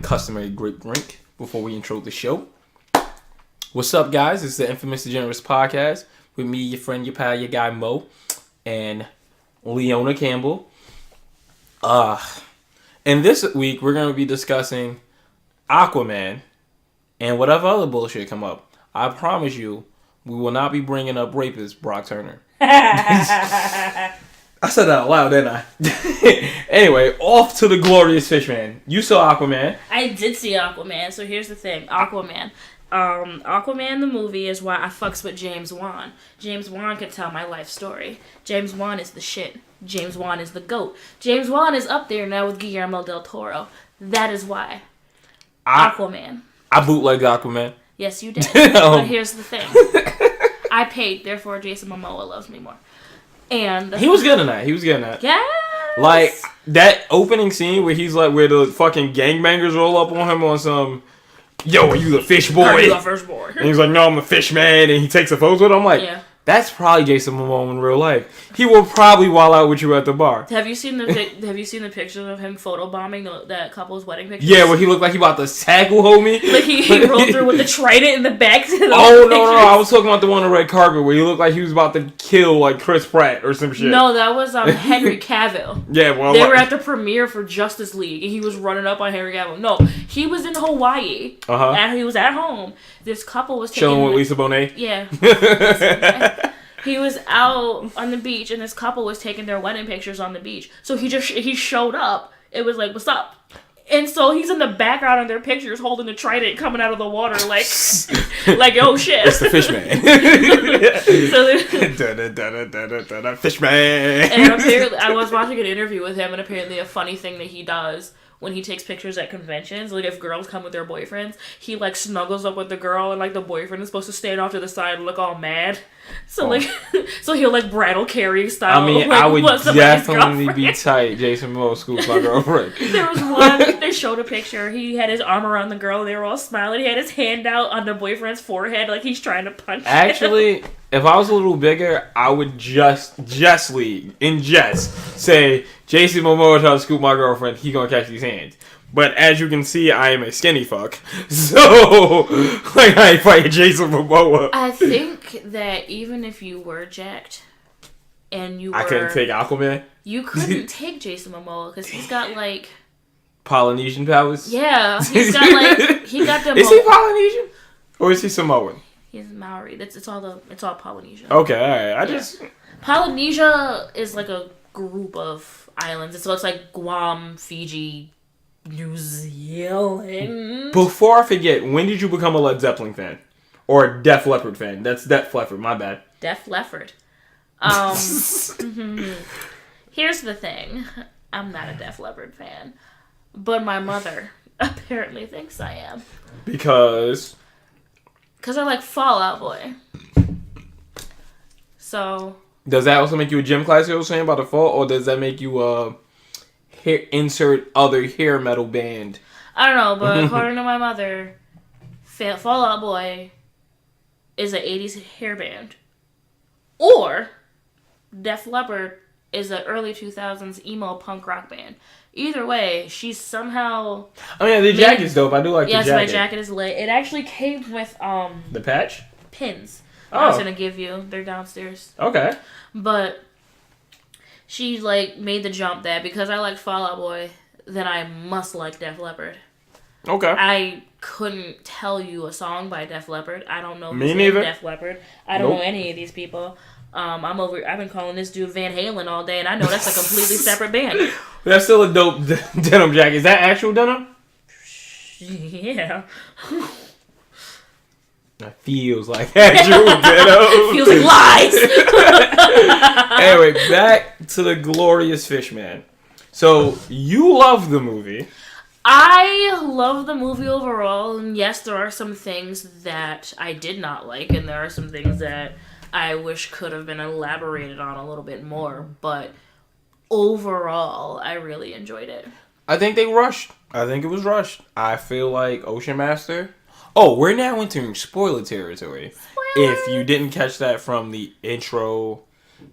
customary great drink before we intro the show. What's up, guys? It's the Infamous Degenerates podcast with me, your friend, your pal, your guy Moe and Leona Campbell. And this week we're going to be discussing Aquaman and whatever other bullshit come up. I promise you, we will not be bringing up rapist Brock Turner. I said that out loud, didn't I? Anyway, off to the Glorious Fishman. You saw Aquaman. I did see Aquaman, so here's the thing. Aquaman the movie is why I fucks with James Wan. James Wan can tell my life story. James Wan is the shit. James Wan is the GOAT. James Wan is up there now with Guillermo del Toro. That is why. Aquaman. I bootlegged Aquaman. Yes, you did. But here's the thing. I paid, therefore Jason Momoa loves me more. And he was good in that. Yes. Like, that opening scene where he's like, where the fucking gangbangers roll up on him on some, yo, are you the fish boy? Are you the fish boy? And he's like, no, I'm a fish man. And he takes a photo with him. I'm like, yeah. That's probably Jason Momoa in real life. He will probably wild out with you at the bar. Have you seen the pictures of him photobombing that couple's wedding pictures? Yeah, where he looked like he about to tackle homie. Like he rolled through with the trident in the back. Oh no! I was talking about the one on the red carpet where he looked like he was about to kill like Chris Pratt or some shit. No, that was Henry Cavill. Yeah, well, they were at the premiere for Justice League, and he was running up on Henry Cavill. No, he was in Hawaii. And he was at home. This couple was chilling with Lisa Bonet. Yeah. He was out on the beach, and this couple was taking their wedding pictures on the beach. So he showed up. It was like, what's up? And so he's in the background of their pictures holding the trident coming out of the water like oh shit. It's the Fishman. Fishman. And apparently, I was watching an interview with him, and apparently a funny thing that he does when he takes pictures at conventions, like if girls come with their boyfriends, he like snuggles up with the girl, and like the boyfriend is supposed to stand off to the side and look all mad. So so he'll like brattle Carrie style. I mean, like, I would definitely be tight. Jason Momoa scoops my girlfriend. There was one, they showed a picture. He had his arm around the girl. They were all smiling. He had his hand out on the boyfriend's forehead like he's trying to punch Actually, if I was a little bigger, I would justly say, Jason Momoa trying to scoop my girlfriend, he gonna catch these hands. But as you can see, I am a skinny fuck. So, like, I ain't fighting Jason Momoa. I think that even if you were jacked and you were... I couldn't take Aquaman? You couldn't take Jason Momoa because he's got, like... Polynesian powers? Yeah. He's got, like... He got them... Is he Polynesian? Or is he Samoan? He's Maori. It's all Polynesian. Okay, alright. Polynesia is, like, a group of islands. So it's like Guam, Fiji... New Zealand. Before I forget, when did you become a Led Zeppelin fan? Or a Def Leppard fan? That's Def Leppard, my bad. Def Leppard. Here's the thing. I'm not a Def Leppard fan. But my mother apparently thinks I am. Because I like Fall Out Boy. So... Does that also make you a gym class you were saying about the fall? Or does that make you insert other hair metal band? I don't know, but according to my mother, Fall Out Boy is an 80s hair band. Or Def Leppard is an early 2000s emo punk rock band. Either way, she's somehow... I mean, the jacket's dope. I do like the jacket. Yes, my jacket is lit. It actually came with... The patch? Pins. Oh. I was going to give you. They're downstairs. Okay. But... She, like, made the jump that because I liked Fall Out Boy, then I must like Def Leppard. Okay. I couldn't tell you a song by Def Leppard. I don't know Me neither. Def Leppard. I don't know any of these people. I've been calling this dude Van Halen all day, and I know that's a completely separate band. That's still a dope denim jacket. Is that actual denim? Yeah. That feels like actual denim. Feels like lies. Anyway, back to the Glorious Fishman. So, you love the movie. I love the movie overall, and yes, there are some things that I did not like, and there are some things that I wish could have been elaborated on a little bit more, but overall, I really enjoyed it. I think they rushed. I think it was rushed. I feel like Ocean Master... Oh, we're now entering spoiler territory. Spoiler. If you didn't catch that from the intro,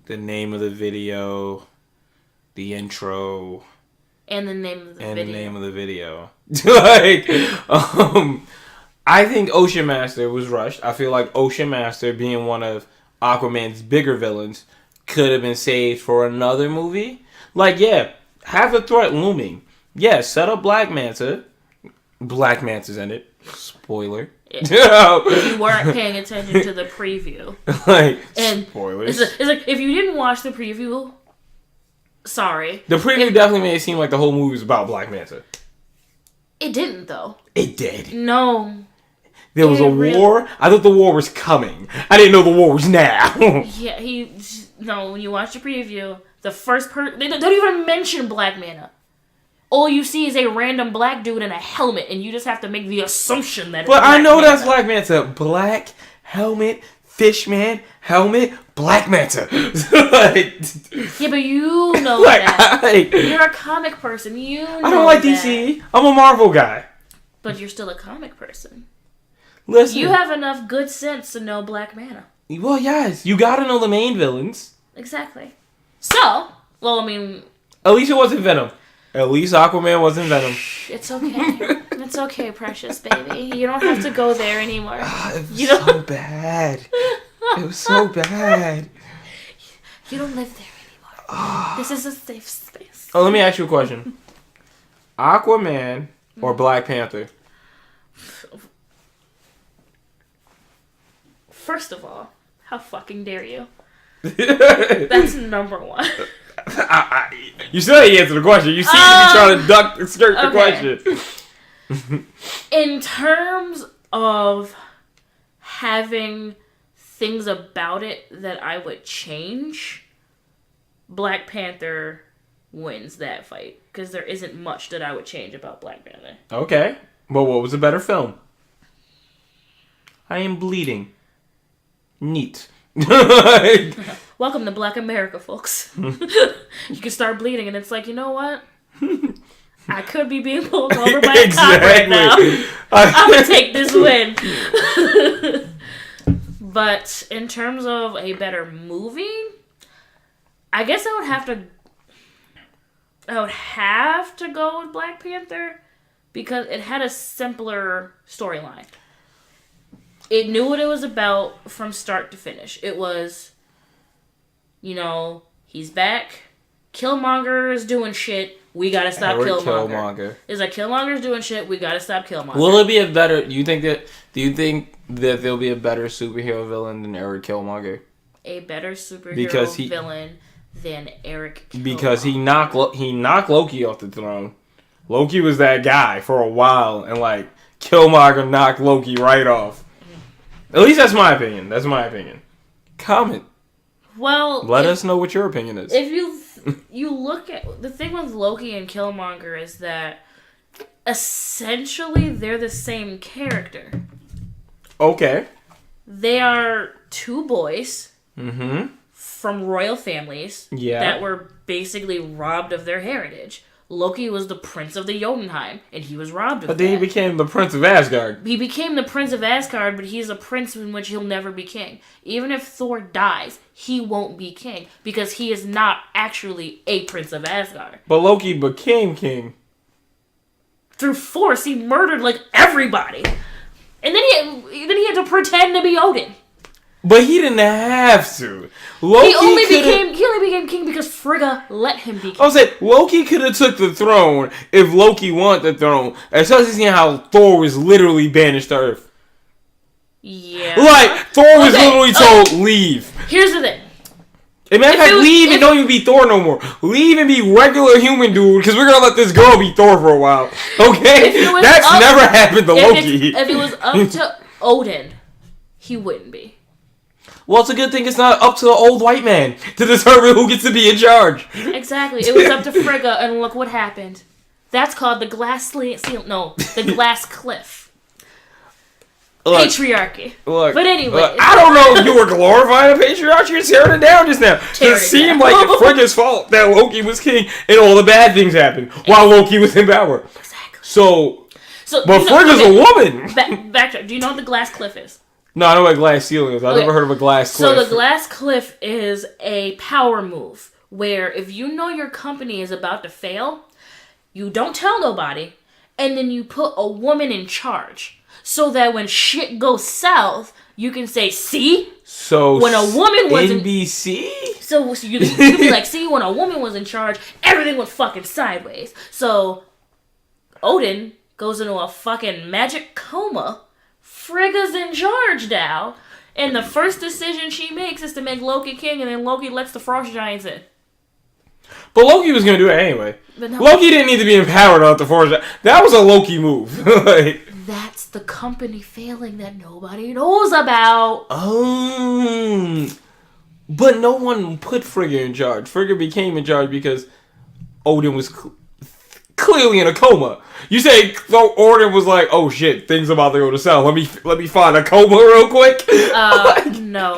the name of the video, the intro, And the name of the video. And the name of the video. Like, I think Ocean Master was rushed. I feel like Ocean Master, being one of Aquaman's bigger villains, could have been saved for another movie. Like, yeah, have the threat looming. Yeah, set up Black Manta. Black Manta's in it. Spoiler. If you weren't paying attention to the preview. Like, and spoilers. It's like, if you didn't watch the preview, sorry. The preview definitely made it seem like the whole movie was about Black Manta. It didn't, though. It did. No. There was a war. I thought the war was coming. I didn't know the war was now. Yeah, when you watch the preview, the first person... They don't even mention Black Manta. All you see is a random black dude in a helmet, and you just have to make the assumption that it's But Black I know Manta. that's Black Manta. Black helmet, Fishman, helmet, Black Manta. Like, yeah, but you know like, that. You're a comic person. You know I don't like that. DC. I'm a Marvel guy. But you're still a comic person. Listen. You have enough good sense to know Black Manta. Well, yes. You gotta know the main villains. Exactly. So, well, I mean... At least it wasn't Venom. At least Aquaman wasn't Venom. It's okay. It's okay, precious baby. You don't have to go there anymore. It was so bad. It was so bad. You don't live there anymore. This is a safe space. Oh, let me ask you a question. Aquaman or Black Panther? First of all, how fucking dare you? That's number one. You still ain't answer the question. You seem to be trying to duck and skirt the question. In terms of having things about it that I would change, Black Panther wins that fight. Because there isn't much that I would change about Black Panther. Okay. Well, what was a better film? I am bleeding. Neat. Welcome to Black America, folks. You can start bleeding, and it's like, you know what? I could be being pulled over by a cop right now. I'm gonna take this win. But in terms of a better movie, I guess I would have to go with Black Panther because it had a simpler storyline. It knew what it was about from start to finish. It was, he's back. Killmonger is doing shit. We gotta stop Killmonger. It's like, Killmonger's doing shit. We gotta stop Killmonger. Will it be a better? Do you think that there'll be a better superhero villain than Eric Killmonger? A better superhero villain than Eric Killmonger. Because he knocked Loki off the throne. Loki was that guy for a while, and Killmonger knocked Loki right off. At least that's my opinion. Comment. Well, let us know what your opinion is. If you look at the thing with Loki and Killmonger is that essentially they're the same character. Okay. They are two boys from royal families that were basically robbed of their heritage. Loki was the prince of the Jotunheim, and he was robbed of that. But then he became the prince of Asgard. He became the prince of Asgard, but he's a prince in which he'll never be king. Even if Thor dies, he won't be king, because he is not actually a prince of Asgard. But Loki became king. Through force, he murdered, everybody. And then he had to pretend to be Odin. But he didn't have to. He only became king because Frigga let him be king. I was saying, Loki could have took the throne if Loki wanted the throne. Especially seeing how Thor was literally banished to Earth. Yeah. Thor was literally told, leave. Here's the thing. Leave and don't even be Thor no more. Leave and be regular human dude, because we're going to let this girl be Thor for a while. Okay? That's never happened to Loki. If it was up to Odin, he wouldn't be. Well, it's a good thing it's not up to the old white man to determine who gets to be in charge. Exactly. It was up to Frigga, and look what happened. That's called the glass cliff. Look, patriarchy. Look, but anyway. I don't know if you were glorifying the patriarchy or tearing it down just now. It seemed like it's Frigga's fault that Loki was king and all the bad things happened while Loki was in power. Exactly. But Frigga's a woman. Backtrack. Do you know what the glass cliff is? No, I know what a glass ceiling is. I've never heard of a glass cliff. So the glass cliff is a power move where if you know your company is about to fail, you don't tell nobody, and then you put a woman in charge. So that when shit goes south, you can say, see? So when a woman was NBC? So you can be like, see, when a woman was in charge, everything was fucking sideways. So Odin goes into a fucking magic coma. Frigga's in charge now. And the first decision she makes is to make Loki king, and then Loki lets the frost giants in. But Loki was going to do it anyway. No. Loki didn't need to be empowered out the frost giants. That was a Loki move. Like, that's the company failing that nobody knows about. But no one put Frigga in charge. Frigga became in charge because Odin was clearly in a coma. You say Odin was like, oh shit, things about to go to south. Let me find a coma real quick. No.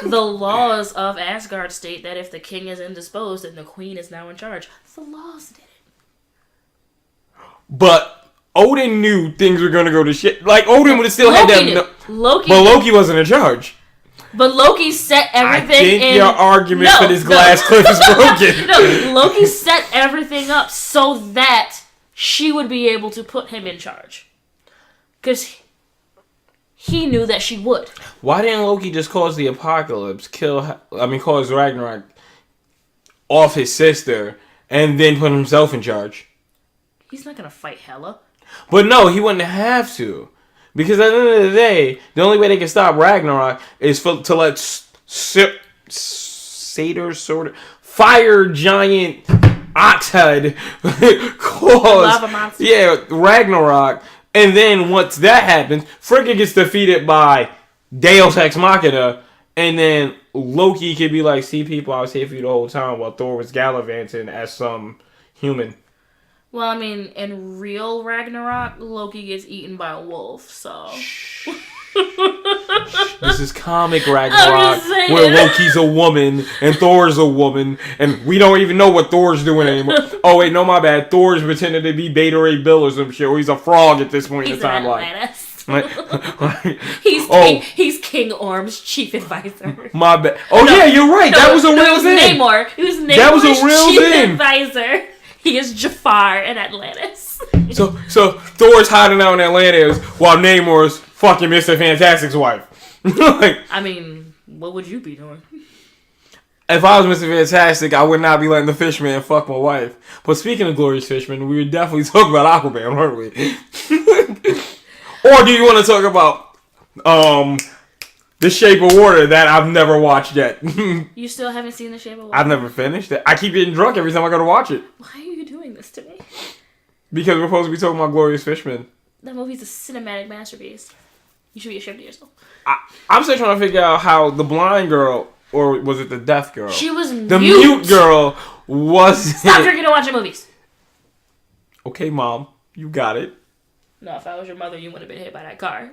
The laws of Asgard state that if the king is indisposed, then the queen is now in charge. The laws did it. But Odin knew things were going to go to shit. Like, Odin would have still had that. Loki but Loki wasn't in charge. But Loki set everything I think your argument for this glass cliff is broken. No, Loki set everything up so that she would be able to put him in charge. Because he knew that she would. Why didn't Loki just cause the apocalypse, cause Ragnarok off his sister, and then put himself in charge? He's not going to fight Hela. But no, he wouldn't have to. Because at the end of the day, the only way they can stop Ragnarok is to let fire giant oxhead cause Ragnarok. And then once that happens, Frigga gets defeated by Deus Ex Machina. And then Loki could be like, see people, I was here for you the whole time while Thor was gallivanting as some human. Well, I mean, in real Ragnarok, Loki gets eaten by a wolf, so... This is comic Ragnarok, where Loki's a woman, and Thor's a woman, and we don't even know what Thor's doing anymore. Oh, wait, no, my bad. Thor's pretending to be Beta Ray Bill or some shit, or he's a frog at this point in the timeline. He's King Orm's chief advisor. My bad. Oh, no, yeah, you're right. That was a real thing. Namor. He was Namor's that was a real chief thing. advisor. He is Jafar in Atlantis. So Thor's hiding out in Atlantis while Namor's fucking Mr. Fantastic's wife. Like, I mean, what would you be doing? If I was Mr. Fantastic, I would not be letting the Fishman fuck my wife. But speaking of Glorious Fishman, we would definitely talk about Aquaman, weren't we? Or do you want to talk about The Shape of Water that I've never watched yet? You still haven't seen The Shape of Water? I've never finished it. I keep getting drunk every time I go to watch it. Why are you doing this to me? Because we're supposed to be talking about Glorious Fishman. That movie's a cinematic masterpiece. You should be ashamed of yourself. I'm still trying to figure out how the blind girl, or was it the deaf girl? She was mute. The mute girl was... Stop drinking and watching movies. Okay, Mom. You got it. No, if I was your mother, you wouldn't have been hit by that car.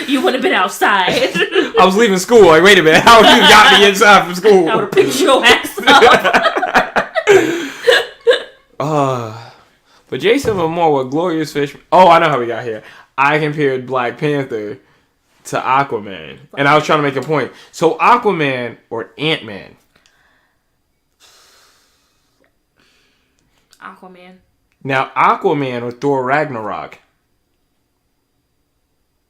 You wouldn't have been outside. I was leaving school. Like, wait a minute. How you got me inside from school? I would have picked your ass up. But Jason Momoa with Glorious Fishman. Oh, I know how we got here. I compared Black Panther to Aquaman. And I was trying to make a point. So Aquaman or Ant-Man? Aquaman. Now, Aquaman or Thor Ragnarok?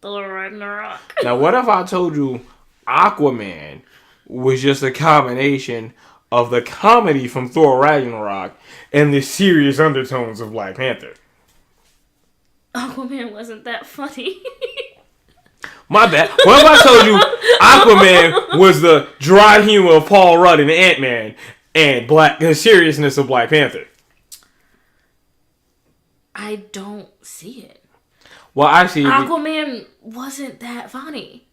Thor Ragnarok. Now, what if I told you Aquaman was just a combination of the comedy from Thor Ragnarok and the serious undertones of Black Panther? Aquaman wasn't that funny. My bad. What if I told you Aquaman was the dry humor of Paul Rudd and Ant-Man and the seriousness of Black Panther? I don't see it. Well, actually, Aquaman wasn't that funny.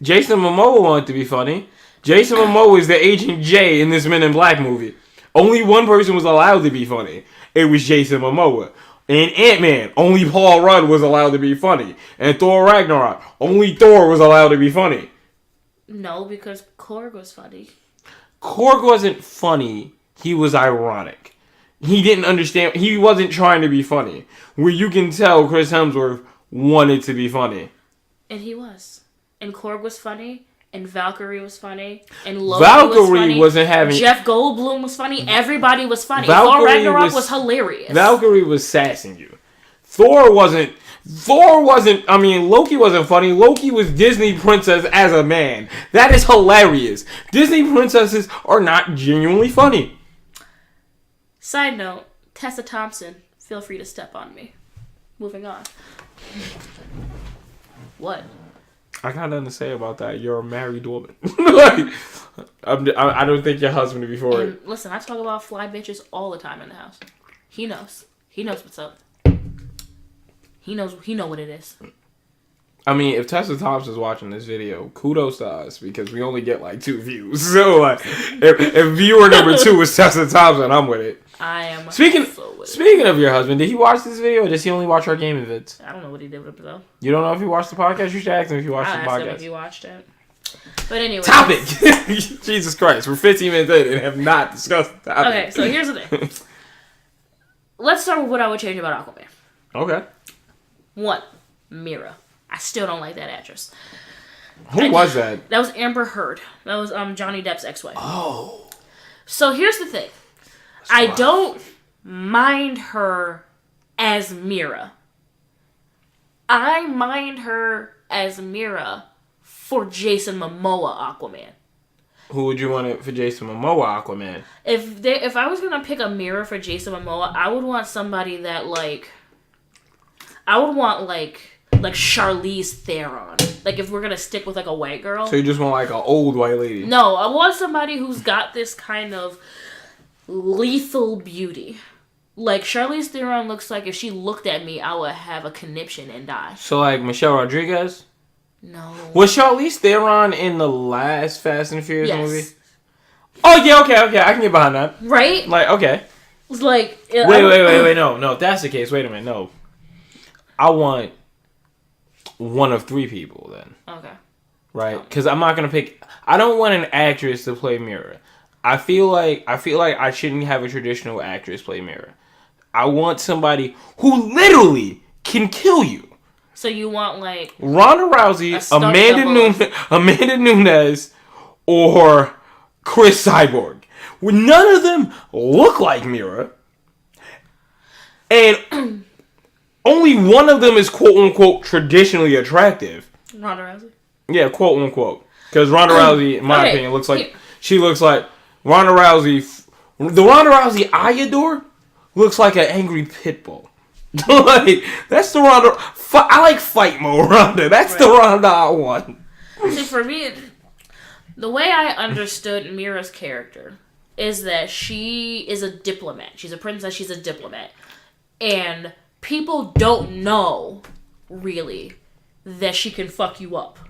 Jason Momoa wanted to be funny. Jason Momoa is the Agent J in this Men in Black movie. Only one person was allowed to be funny. It was Jason Momoa. In Ant-Man, only Paul Rudd was allowed to be funny. And Thor Ragnarok, only Thor was allowed to be funny. No, because Korg was funny. Korg wasn't funny. He was ironic. He didn't understand. He wasn't trying to be funny. Where you can tell Chris Hemsworth wanted to be funny. And he was. And Korg was funny. And Valkyrie was funny. And Loki Valkyrie was funny. wasn't having... Jeff Goldblum was funny. Everybody was funny. Valkyrie Thor Ragnarok was hilarious. Valkyrie was sassing you. Thor wasn't... I mean, Loki wasn't funny. Loki was Disney princess as a man. That is hilarious. Disney princesses are not genuinely funny. Side note, Tessa Thompson, feel free to step on me. Moving on. What? I got nothing to say about that. You're a married woman. Like, I don't think your husband before And it. listen, I talk about fly bitches all the time in the house. He knows. He knows what's up. He knows what it is. I mean, if Tessa Thompson's watching this video, kudos to us because we only get like 2 views. So like, if viewer number 2 is Tessa Thompson, I'm with it. I am. Speaking of your husband, did he watch this video or does he only watch our gaming vids? I don't know what he did with it though. You don't know if he watched the podcast? You should ask him if he watched the I asked him if podcast. he watched it. But anyway. Topic! Jesus Christ, we're 15 minutes in and have not discussed the topic. Okay, so here's the thing. Let's start with what I would change about Aquaman. Okay. 1, Mira. I still don't like that actress. Who was that? That was Amber Heard. That was Johnny Depp's ex-wife. Oh. So here's the thing. I don't mind her as Mira. I mind her as Mira for Jason Momoa Aquaman. Who would you want it for Jason Momoa Aquaman? If I was gonna pick a Mira for Jason Momoa, I would want somebody that I would want like Charlize Theron. Like if we're gonna stick with like a white girl. So you just want like an old white lady? No, I want somebody who's got this kind of lethal beauty. Like Charlize Theron looks like if she looked at me, I would have a conniption and die. So like Michelle Rodriguez? No. Was Charlize Theron in the last Fast and Furious movie? Oh yeah, okay, I can get behind that. Right? Like, okay. It's like wait, no, if that's the case, wait a minute, no. I want one of 3 people then. Okay. Right? Because I'm not gonna pick. I don't want an actress to play Mira. I feel like I shouldn't have a traditional actress play Mira. I want somebody who literally can kill you. So you want like Ronda Rousey, Amanda Nunes, or Chris Cyborg. None of them look like Mira, and only one of them is quote unquote traditionally attractive. Ronda Rousey. Yeah, quote unquote. Because Ronda Rousey, in my opinion, she looks like Ronda Rousey. The Ronda Rousey I adore looks like an angry pit bull. Like, that's the Ronda. I like fight mode Ronda. That's the Ronda I want. See, for me, the way I understood Mira's character is that she is a diplomat. She's a princess. She's a diplomat, and people don't know really that she can fuck you up.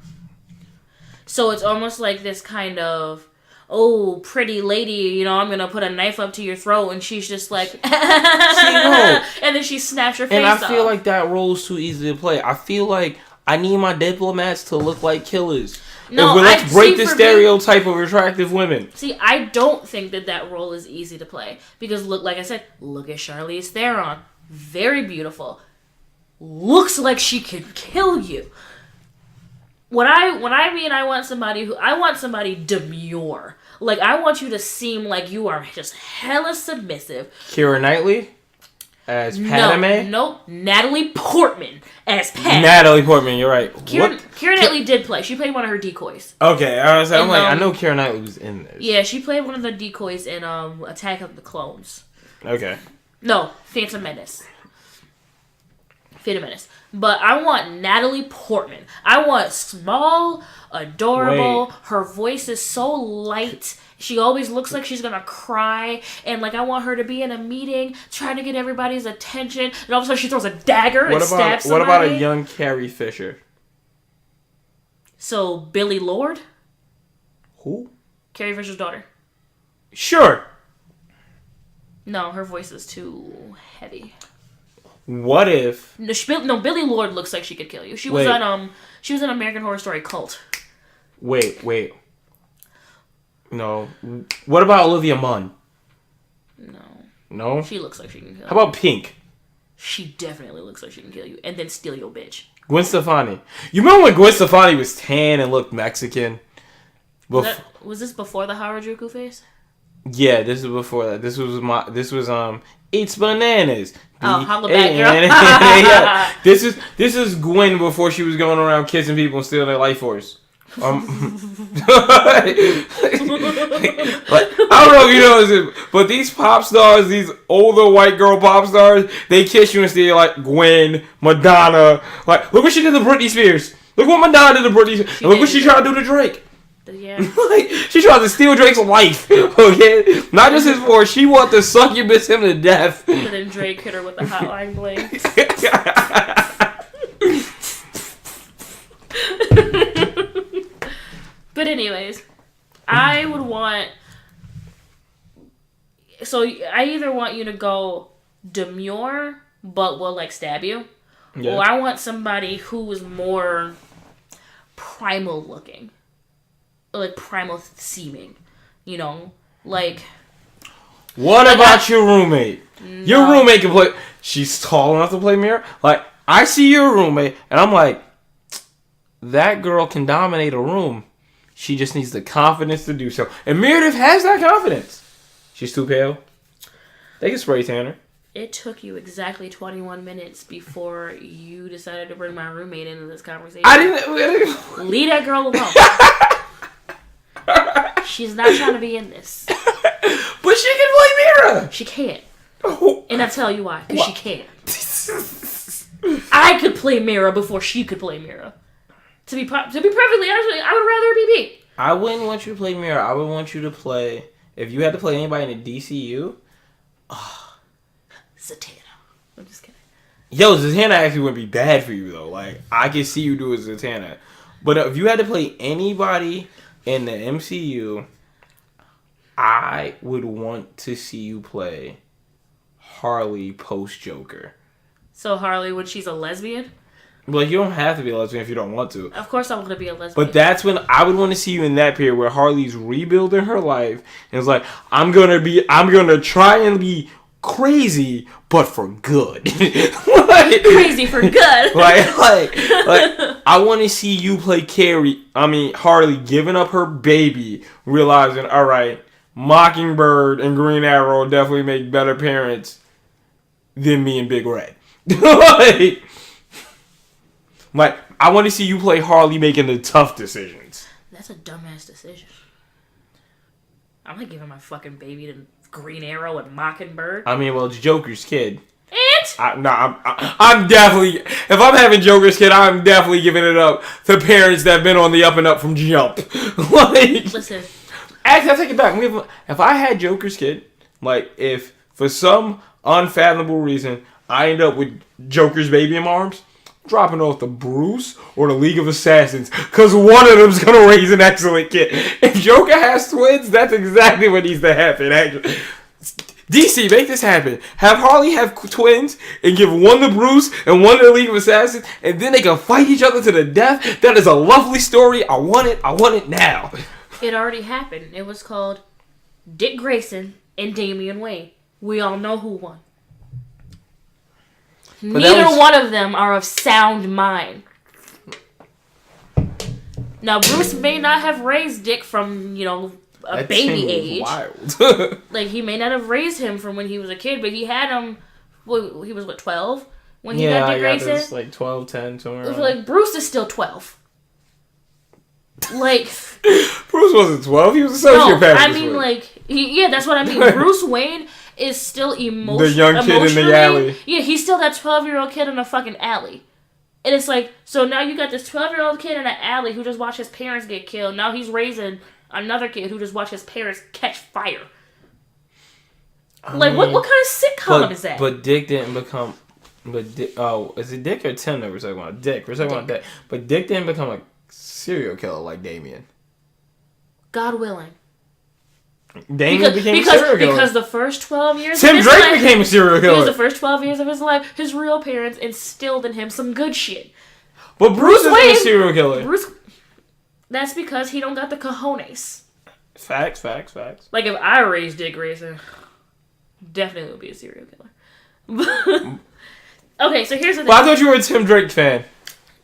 So it's almost like this kind of, oh, pretty lady, I'm going to put a knife up to your throat, and she's just like, and then she snaps her face off. And I feel like that role is too easy to play. I feel like I need my diplomats to look like killers. No, let's break the stereotype of attractive women. See, I don't think that role is easy to play. Because, like I said, look at Charlize Theron. Very beautiful. Looks like she can kill you. When I mean I want somebody demure. Like, I want you to seem like you are just hella submissive. Keira Knightley as Padme? Nope. Natalie Portman as Padme. Natalie Portman, you're right. Keira Knightley did play. She played one of her decoys. Okay, I know Keira Knightley was in this. Yeah, she played one of the decoys in Attack of the Clones. Okay. No, Phantom Menace. But I want Natalie Portman. I want small, adorable. Wait. Her voice is so light. She always looks like she's gonna cry. And I want her to be in a meeting trying to get everybody's attention. And all of a sudden she throws a dagger and stabs somebody. What about a young Carrie Fisher? So, Billie Lourd? Who? Carrie Fisher's daughter. Sure. No, her voice is too heavy. What if? No, Billie Lourd looks like she could kill you. She was in American Horror Story Cult. Wait. No. What about Olivia Munn? No? She looks like she can kill you. How about Pink? She definitely looks like she can kill you. And then steal your bitch. Gwen Stefani. You remember when Gwen Stefani was tan and looked Mexican? Was this before the Harajuku phase? Yeah, this is before that. This was It's Bananas. Holla back, girl. Yeah. This is Gwen before she was going around kissing people and stealing their life force. Like, I don't know if you know this, but these pop stars, these older white girl pop stars, they kiss you and steal like Gwen, Madonna. Like, look what she did to Britney Spears. Look what Madonna did to Britney Spears. Look what she tried to do to Drake. Yeah. Like, she tried to steal Drake's life, okay? Not just his force. She wanted to succubus him to death. But then Drake hit her with the hotline bling. But anyways, I would want... So, I either want you to go demure, but will, like, stab you. Yeah. Or I want somebody who is more primal looking. Like, primal seeming, you know? Like... What about your roommate? No. Your roommate can play... She's tall enough to play Mira? Like, I see your roommate, and I'm like, that girl can dominate a room. She just needs the confidence to do so. And Meredith has that confidence. She's too pale. They can spray tan her. It took you exactly 21 minutes before you decided to bring my roommate into this conversation. I didn't... Leave that girl alone. She's not trying to be in this. But she can play Mira. She can't. And I'll tell you why. Because she can't. I could play Mira before she could play Mira. To be perfectly honest with you, I would rather be beat. I wouldn't want you to play Mira. I would want you to play... If you had to play anybody in the DCU... Zatanna. I'm just kidding. Yo, Zatanna actually wouldn't be bad for you, though. Like, I could see you do a Zatanna. But if you had to play anybody... in the MCU, I would want to see you play Harley post-Joker. So Harley, when she's a lesbian? Well, you don't have to be a lesbian if you don't want to. Of course I want to be a lesbian. But that's when I would want to see you in that period where Harley's rebuilding her life. And it's like, I'm going to try and be crazy, but for good. Like, crazy for good. like I want to see you play Harley giving up her baby, realizing, all right, Mockingbird and Green Arrow definitely make better parents than me and Big Red. like I want to see you play Harley making the tough decisions. That's a dumbass decision. I'm not giving my fucking baby to Green Arrow and Mockingbird. I mean, well, it's Joker's kid. And? I'm definitely... If I'm having Joker's kid, I'm definitely giving it up to parents that have been on the up and up from Jump. Like... Listen. Actually, I'll take it back. If I had Joker's kid, like, if for some unfathomable reason I end up with Joker's baby in my arms, dropping off to Bruce or the League of Assassins, because one of them's going to raise an excellent kid. If Joker has twins, that's exactly what needs to happen, actually. DC, make this happen. Have Harley have twins and give one to Bruce and one to the League of Assassins, and then they can fight each other to the death. That is a lovely story. I want it now. It already happened. It was called Dick Grayson and Damian Wayne. We all know who won. But neither one of them are of sound mind. Now, Bruce may not have raised Dick from, a baby age. Wild. Like, he may not have raised him from when he was a kid, but he had him, he was, 12? When he got Dick Grayson? Yeah, like 12, 10, somewhere around. Like, Bruce is still 12. Like... Bruce wasn't 12, he was a sociopath. No, I mean, that's what I mean. Bruce Wayne is still the young kid in the alley. Yeah, he's still that 12-year-old kid in a fucking alley. And it's like, so now you got this 12-year-old kid in an alley who just watched his parents get killed. Now he's raising another kid who just watched his parents catch fire. What kind of sitcom is that? But Dick didn't become... is it Dick or Tim that we're talking about? Dick. We're talking about Dick. But Dick didn't become a serial killer like Damien. God willing. Damien became a serial killer. Because the first 12 years Tim Drake became a serial killer. Because the first 12 years of his life, his real parents instilled in him some good shit. But Bruce isn't a serial killer. That's because he don't got the cojones. Facts. Like, if I raised Dick Grayson, definitely would be a serial killer. Okay, so here's the thing. Well, I thought you were a Tim Drake fan.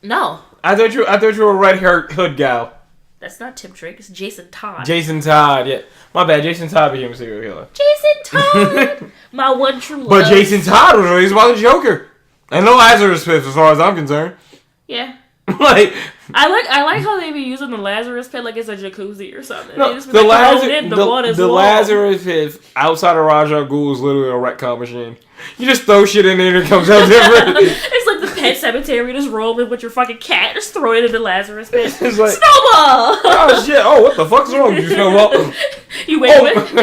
No. I thought you were a Red Hood gal. That's not Tim Drake. It's Jason Todd. Jason Todd, yeah. My bad. Jason Todd became a serial killer. Jason Todd! My one true love. But Jason Todd was raised by the Joker. And no Lazarus Pit, as far as I'm concerned. Yeah. Like... I like how they be using the Lazarus Pit like it's a jacuzzi or something. No, just the Lazarus Pit outside of Raja Ghul is literally a retcon machine. You just throw shit in there and it comes out different. It's like the pet cemetery. Just roll in with your fucking cat. Just throw it in the Lazarus Pit. It's like, Snowball! Oh shit! Oh, what the fuck's wrong with you, Snowball? You wake up in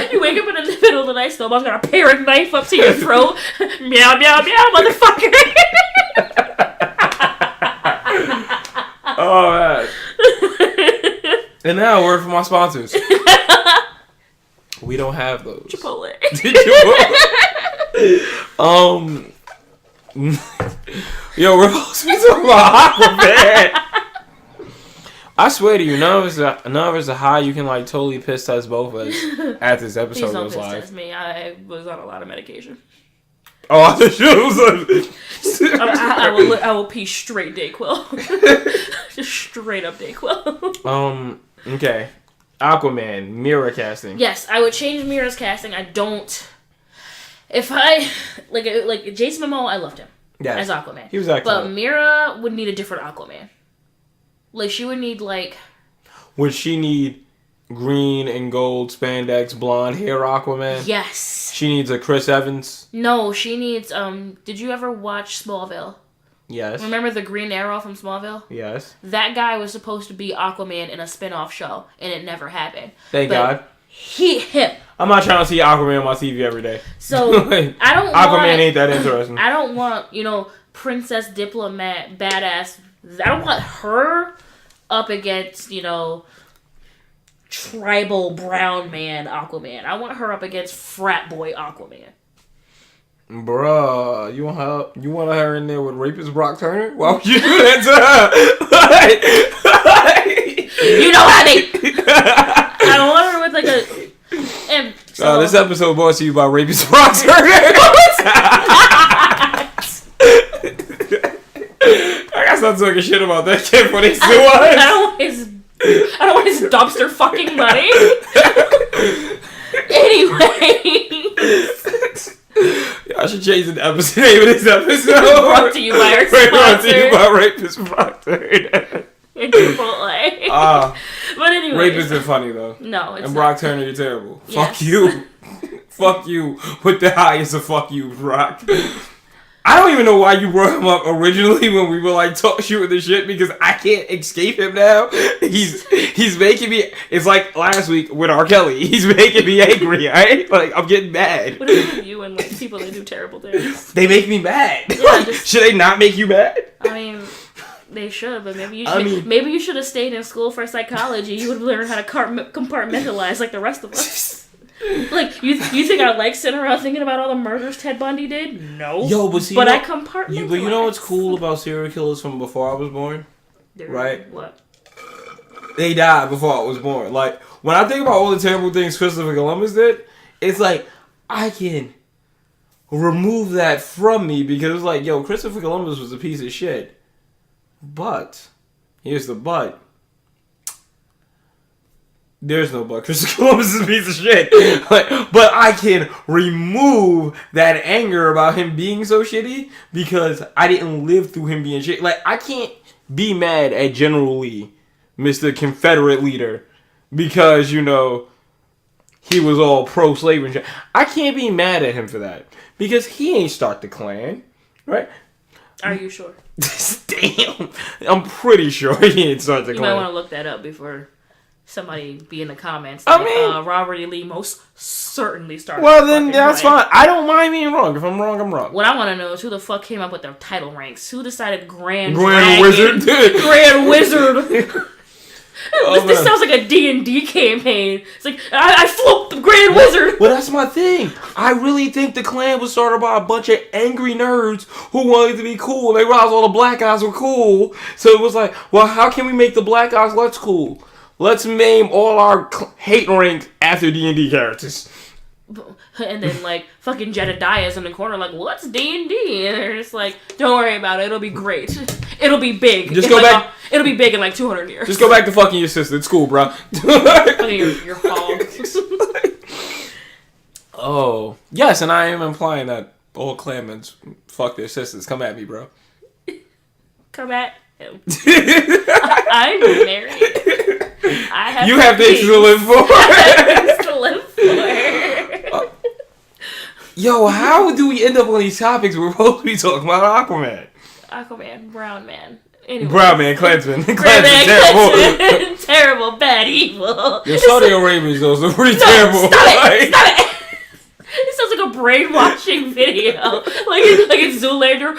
the middle of the night. Snowball's got a paring knife up to your throat. Meow meow meow, motherfucker. Oh man. And now a word from my sponsors. We don't have those. Chipotle. Yo, we're supposed to be talking about Aquaman. I swear to you, none of us are high. You can like totally piss test both of us at this episode. Please don't goes piss live. test me. I was on a lot of medication. Oh, I thought you was I will pee straight Dayquil. Just straight up Dayquil. Okay. Aquaman, mirror casting. Yes, I would change Mira's casting. I don't... If I... Like Jason Momoa, I loved him. Yes. As Aquaman. He was excellent. But Mira would need a different Aquaman. Like, she would need, like... Would she need green and gold spandex blonde hair Aquaman? Yes. She needs a Chris Evans? No, she needs... Did you ever watch Smallville? Yes. Remember the Green Arrow from Smallville? Yes. That guy was supposed to be Aquaman in a spin-off show, and it never happened. Thank God. Him. I'm not trying to see Aquaman on my TV every day. So, I don't Aquaman ain't that interesting. I don't want, princess diplomat, badass. I don't want her up against, tribal brown man Aquaman. I want her up against frat boy Aquaman. Bruh, you want her in there with rapist Brock Turner? Why would you do that to her? You know how they... I want her with like a... And so, this episode brought to you by rapist Brock Turner. I gotta stop talking shit about that kid when he's still on. I don't want his dumpster fucking money. Anyway... I should change the episode name of this episode. Brought to you by our sponsor. Brought to you by Rapist Brock Turner. And Chipotle. But anyway. Rapist is funny though. No, it's And not. Brock Turner, you're terrible. Yes. Fuck you. Fuck you with the highest of fuck you, Brock. I don't even know why you brought him up originally when we were like shooting the shit because I can't escape him now. He's making me. It's like last week with R. Kelly. He's making me angry. Right? Like I'm getting mad. What is it with you and like people that do terrible things? They make me mad. Yeah, should they not make you mad? I mean, they should, but maybe you should. Maybe you should have stayed in school for psychology. You would learn how to compartmentalize like the rest of us. Like, you think I like sitting around thinking about all the murders Ted Bundy did? No. Yo, but see, but I compartmentalize. But you know what's cool about serial killers from before I was born? Right? What? They died before I was born. Like, when I think about all the terrible things Christopher Columbus did, it's like, I can remove that from me because it's like, yo, Christopher Columbus was a piece of shit. But, here's the but. There's no but. Christopher Columbus is a piece of shit. But I can remove that anger about him being so shitty because I didn't live through him being shit. Like, I can't be mad at General Lee, Mr. Confederate leader, because, he was all pro-slavery and shit. I can't be mad at him for that because he ain't start the Klan, right? Are you sure? Damn. I'm pretty sure he ain't start the Klan. You might want to look that up before... Somebody be in the comments. Like, Robert E. Lee most certainly started. Well, then that's fine. I don't mind being wrong. If I'm wrong, I'm wrong. What I want to know is who the fuck came up with their title ranks. Who decided Grand Wizard? Grand Wizard. This sounds like a D&D campaign. It's like, I flew the Grand Wizard. Well, that's my thing. I really think the Klan was started by a bunch of angry nerds who wanted to be cool. They realized all the black guys were cool. So it was like, well, how can we make the black guys less cool? Let's name all our hate ranks after D&D characters. And then, like, fucking Jedediah's in the corner, like, what's D&D? And they're just like, don't worry about it. It'll be great. It'll be big. Just go back. It'll be big in, like, 200 years. Just go back to fucking your sister. It's cool, bro. Fucking your hog. Oh. Yes, and I am implying that all clammans fuck their sisters. Come at me, bro. Come at him. I'm married. You have things to live for. Yo, how do we end up on these topics? We're supposed to be talking about Aquaman. Aquaman, Brown Man. Anyways. Brown Man, Klansman. Terrible. Terrible, bad, evil. Your Saudi Arabians, those are pretty terrible. Stop it! It sounds like a brainwashing video. Like it's Zoolander.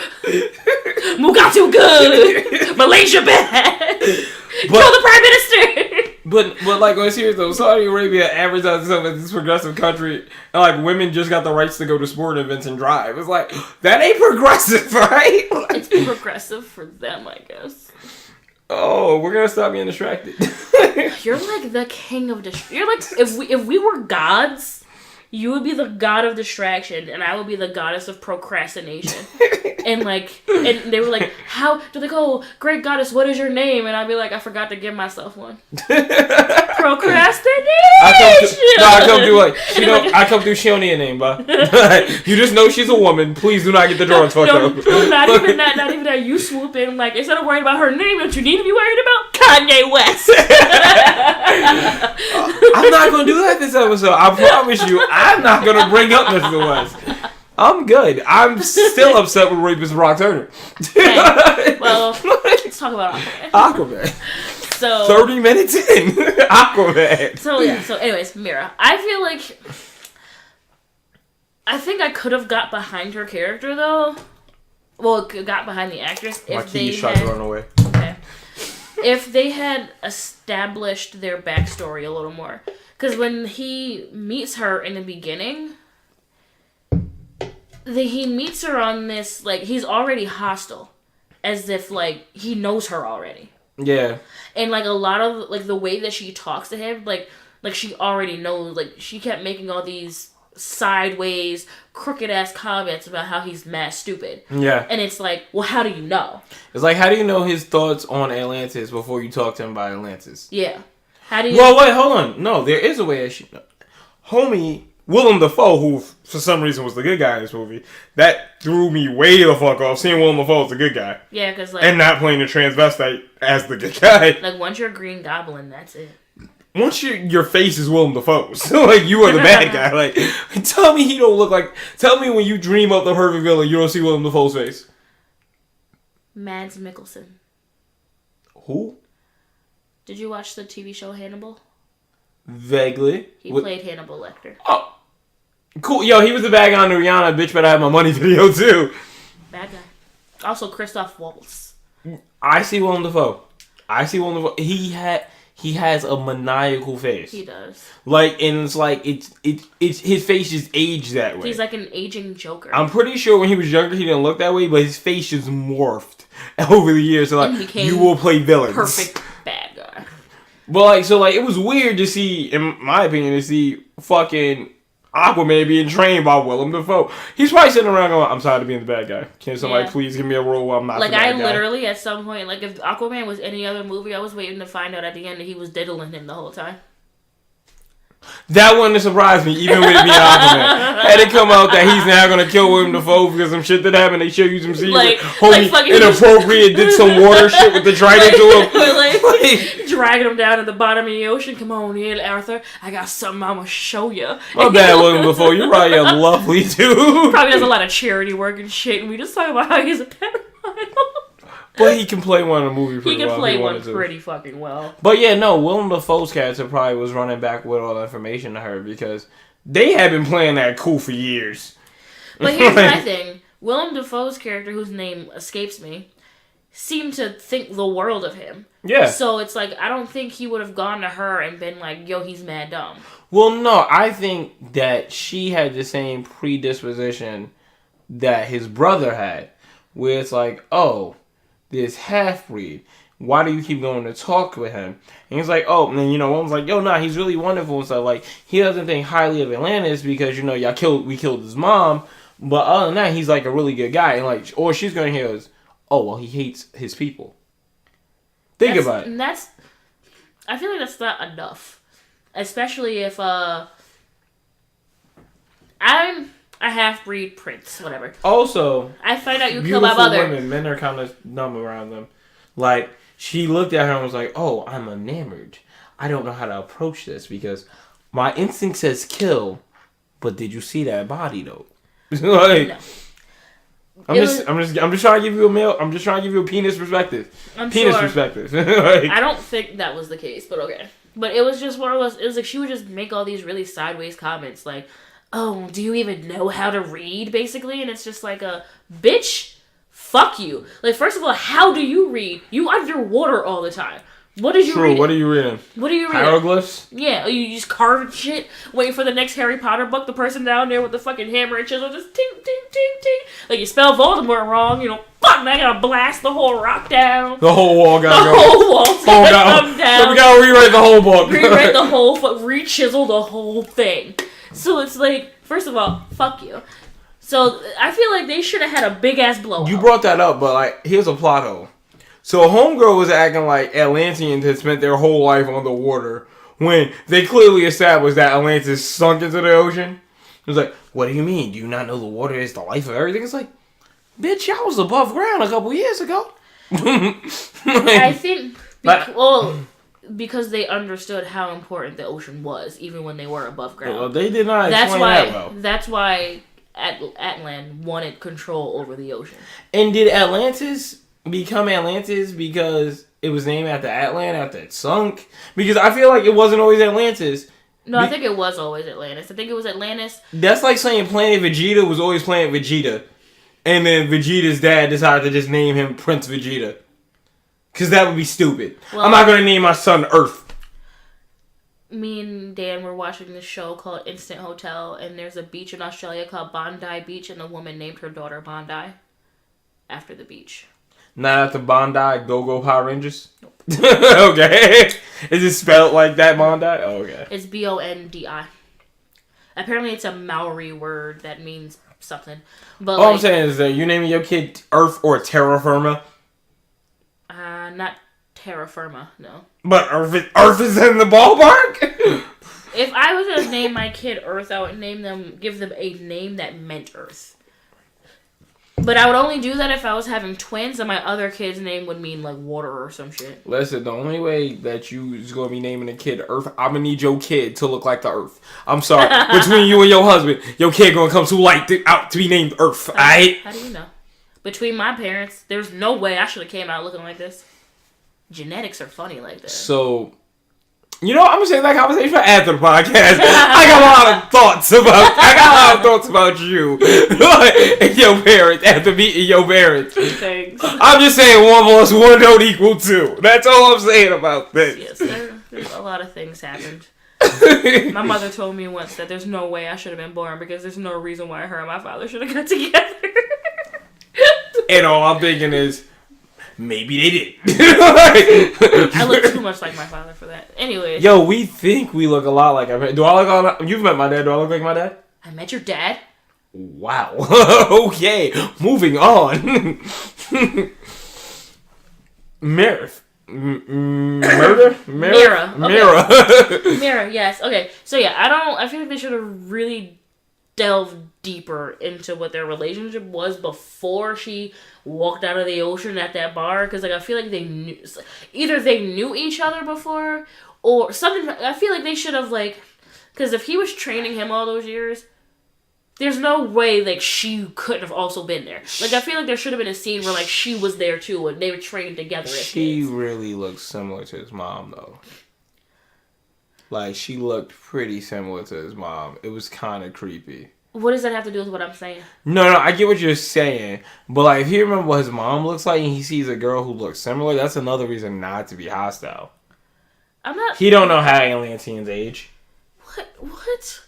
Mugatu good. Malaysia bad. Kill the Prime Minister. But like, on serious though, Saudi Arabia advertises itself as this progressive country, and like women just got the rights to go to sporting events and drive. It's like, that ain't progressive, right? Like, it's progressive for them, I guess. Oh, we're gonna stop being distracted. You're like the king of you're like, if we were gods, you would be the god of distraction, and I would be the goddess of procrastination. And they were like, how do they go? Great goddess, what is your name? And I'd be like, I forgot to give myself one. Procrastination. I come through. She don't need a name, bro. You just know she's a woman. Please do not get the drawings fucked up. No, not even that. You swoop in, like, instead of worrying about her name, what you need to be worried about? Kanye West. I'm not gonna do that this episode. I promise you. I'm not gonna bring up Mr. West. I'm good. I'm still upset with rapist Brock Turner. Okay. Well, let's talk about Aquaman. So 30 minutes in, Aquaman. So anyways, Mira, I feel like I think I could have got behind her character though. Well, got behind the actress if they had run away. Okay. If they had established their backstory a little more. Because when he meets her in the beginning, he meets her on this, like, he's already hostile. As if, like, he knows her already. Yeah. And, like, a lot of, like, the way that she talks to him, like she already knows, like, she kept making all these sideways, crooked-ass comments about how he's mad stupid. Yeah. And it's like, well, how do you know? It's like, how do you know his thoughts on Atlantis before you talk to him about Atlantis? Yeah. How do you... Well, wait, hold on. No, there is a way that she... Homie, Willem Dafoe, who for some reason was the good guy in this movie, that threw me way the fuck off, seeing Willem Dafoe as the good guy. Yeah, because, like... And not playing the transvestite as the good guy. Like, once you're a Green Goblin, that's it. Once your face is Willem Dafoe's, like, you are the bad guy. Like, tell me he don't look like... Tell me when you dream up the perfect villain, you don't see Willem Dafoe's face. Mads Mikkelsen. Who? Did you watch the TV show Hannibal? Vaguely. He played Hannibal Lecter. Oh. Cool. Yo, he was the bad guy on the Rihanna Bitch Better Have My Money video, too. Bad guy. Also, Christoph Waltz. I see Willem Dafoe. He has a maniacal face. He does. Like, and it's like, it's his face just aged that way. He's like an aging Joker. I'm pretty sure when he was younger, he didn't look that way, but his face just morphed over the years. So, like, you will play villains. Perfect bad guy. But, like, it was weird to see, in my opinion, to see fucking Aquaman being trained by Willem Dafoe. He's probably sitting around going, I'm tired of being the bad guy. Can somebody please give me a role where I'm not the bad guy? Like, I literally, at some point, like, if Aquaman was any other movie, I was waiting to find out at the end that he was diddling him the whole time. That wouldn't surprise me, even with me Aquaman. Had it come out that he's now going to kill Willem Dafoe because some shit that happened, they show you some scene like, homie inappropriate did some water shit with the trident to him. like, dragging him down at the bottom of the ocean. Come on in, Arthur. I got something I'm going to show you. My bad, Willem Dafoe. You're probably a lovely dude. Probably does a lot of charity work and shit, and we just talk about how he's a pedophile. But he can play one in a movie pretty well. He can play one pretty fucking well. But yeah, no, Willem Dafoe's character probably was running back with all the information to her because they had been playing that cool for years. But here's my thing. Willem Dafoe's character, whose name escapes me, seemed to think the world of him. Yeah. So it's like, I don't think he would have gone to her and been like, yo, he's mad dumb. Well, no, I think that she had the same predisposition that his brother had. Where it's like, oh, this half-breed. why do you keep going to talk with him? And he's like, oh, and then, one was like, yo, nah, he's really wonderful and stuff. Like, he doesn't think highly of Atlantis because, we killed his mom. But other than that, he's like a really good guy. And like, or she's going to hear is, oh, well, he hates his people. Think about it. I feel like that's not enough. Especially if, I'm a half-breed prince, whatever. Also, I find out you kill my mother. Women, men are kind of numb around them. Like, she looked at her and was like, oh, I'm enamored. I don't know how to approach this because my instinct says kill, but did you see that body though? Like, no. I'm just trying to give you I'm just trying to give you a penis perspective. Perspective. Like, I don't think that was the case, but okay. But it was just one of those. It was like she would just make all these really sideways comments, like, "Oh, do you even know how to read?" Basically, and it's just like a bitch. Fuck you. Like, first of all, how do you read? You underwater all the time. What did you read? What are you reading? Hieroglyphs? Yeah, you just carving shit, waiting for the next Harry Potter book, the person down there with the fucking hammer and chisel just ting, ting, ting, ting. Like, you spell Voldemort wrong, fuck, I gotta blast the whole rock down. The whole wall gotta go. The whole wall's gotta come down. So we gotta rewrite the whole book. Rewrite the whole re-chisel the whole thing. So it's like, first of all, fuck you. So I feel like they should have had a big-ass blowout. You brought that up, but, like, here's a plot hole. So homegirl was acting like Atlanteans had spent their whole life underwater when they clearly established that Atlantis sunk into the ocean. It was like, what do you mean? Do you not know the water is the life of everything? It's like, bitch, y'all was above ground a couple years ago. I think, because they understood how important the ocean was, even when they were above ground. Well, they did not explain that well. That's why Atlan wanted control over the ocean. And did Atlantis become Atlantis because it was named after after it sunk? Because I feel like it wasn't always Atlantis. No, I think it was always Atlantis. I think it was Atlantis. That's like saying Planet Vegeta was always Planet Vegeta. And then Vegeta's dad decided to just name him Prince Vegeta. Because that would be stupid. Well, I'm not going to name my son Earth. Me and Dan were watching this show called Instant Hotel. And there's a beach in Australia called Bondi Beach. And the woman named her daughter Bondi after the beach. Not after Bondi Go-Go Power Rangers? Nope. Okay. Is it spelled like that, Bondi? Oh, okay. It's Bondi. Apparently it's a Maori word that means something. But all I'm saying is that you naming your kid Earth or Terra Firma? Not Terra Firma, no. But Earth is in the ballpark? If I was going to name my kid Earth, I would give them a name that meant Earth. But I would only do that if I was having twins and my other kid's name would mean, like, water or some shit. Listen, the only way that you is going to be naming a kid Earth, I'm going to need your kid to look like the Earth. I'm sorry. Between you and your husband, your kid going to come too light out to be named Earth, alright? How do you know? Between my parents, there's no way I should have came out looking like this. Genetics are funny like that. So, I'm going to save that conversation for after the podcast. I got a lot of thoughts about you and your parents after meeting your parents. Thanks. I'm just saying 1 plus 1 don't equal 2. That's all I'm saying about this. Yes, there's a lot of things happened. My mother told me once that there's no way I should have been born because there's no reason why her and my father should have got together. And all I'm thinking is, maybe they did. I look too much like my father for that. Anyway. Yo, we think we look a lot like our. Do I look? You've met my dad. Do I look like my dad? I met your dad. Wow. Okay. Moving on. Mira. Yes. Okay. So yeah, I feel like they should have really delved deeper into what their relationship was before she walked out of the ocean at that bar, because like I feel like they knew each other before or something. I feel like they should have, like, because if he was training him all those years, there's no way like she couldn't have also been there. Like I feel like there should have been a scene where like she was there too and they were trained together. She really looks similar to his mom though. Like, she looked pretty similar to his mom. It was kind of creepy. What does that have to do with what I'm saying? No, I get what you're saying. But, like, if he remembers what his mom looks like and he sees a girl who looks similar, that's another reason not to be hostile. He don't know how Atlanteans age. What?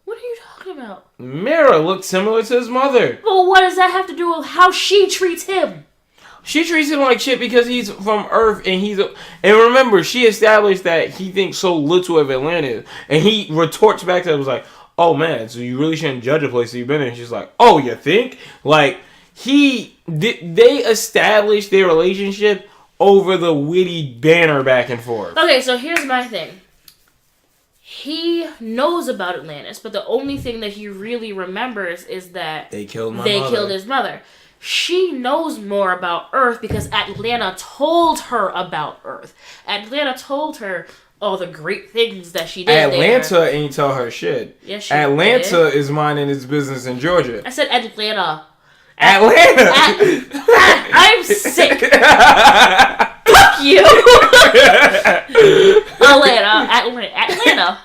What are you talking about? Mira looked similar to his mother. Well, what does that have to do with how she treats him? She treats him like shit because he's from Earth and and remember, she established that he thinks so little of Atlantis. And he retorts back to it, was like, oh man, so you really shouldn't judge a place that you've been in. And she's like, oh, you think? Like, they established their relationship over the witty banter back and forth. Okay, so here's my thing. He knows about Atlantis, but the only thing that he really remembers is that they killed his mother. She knows more about Earth because Atlanta told her about Earth. Atlanta told her all the great things that she did. Atlanta ain't tell her shit. Yes, she Atlanta did. Is minding its business in Georgia. I said Atlanta. I'm sick. Fuck you. Atlanta.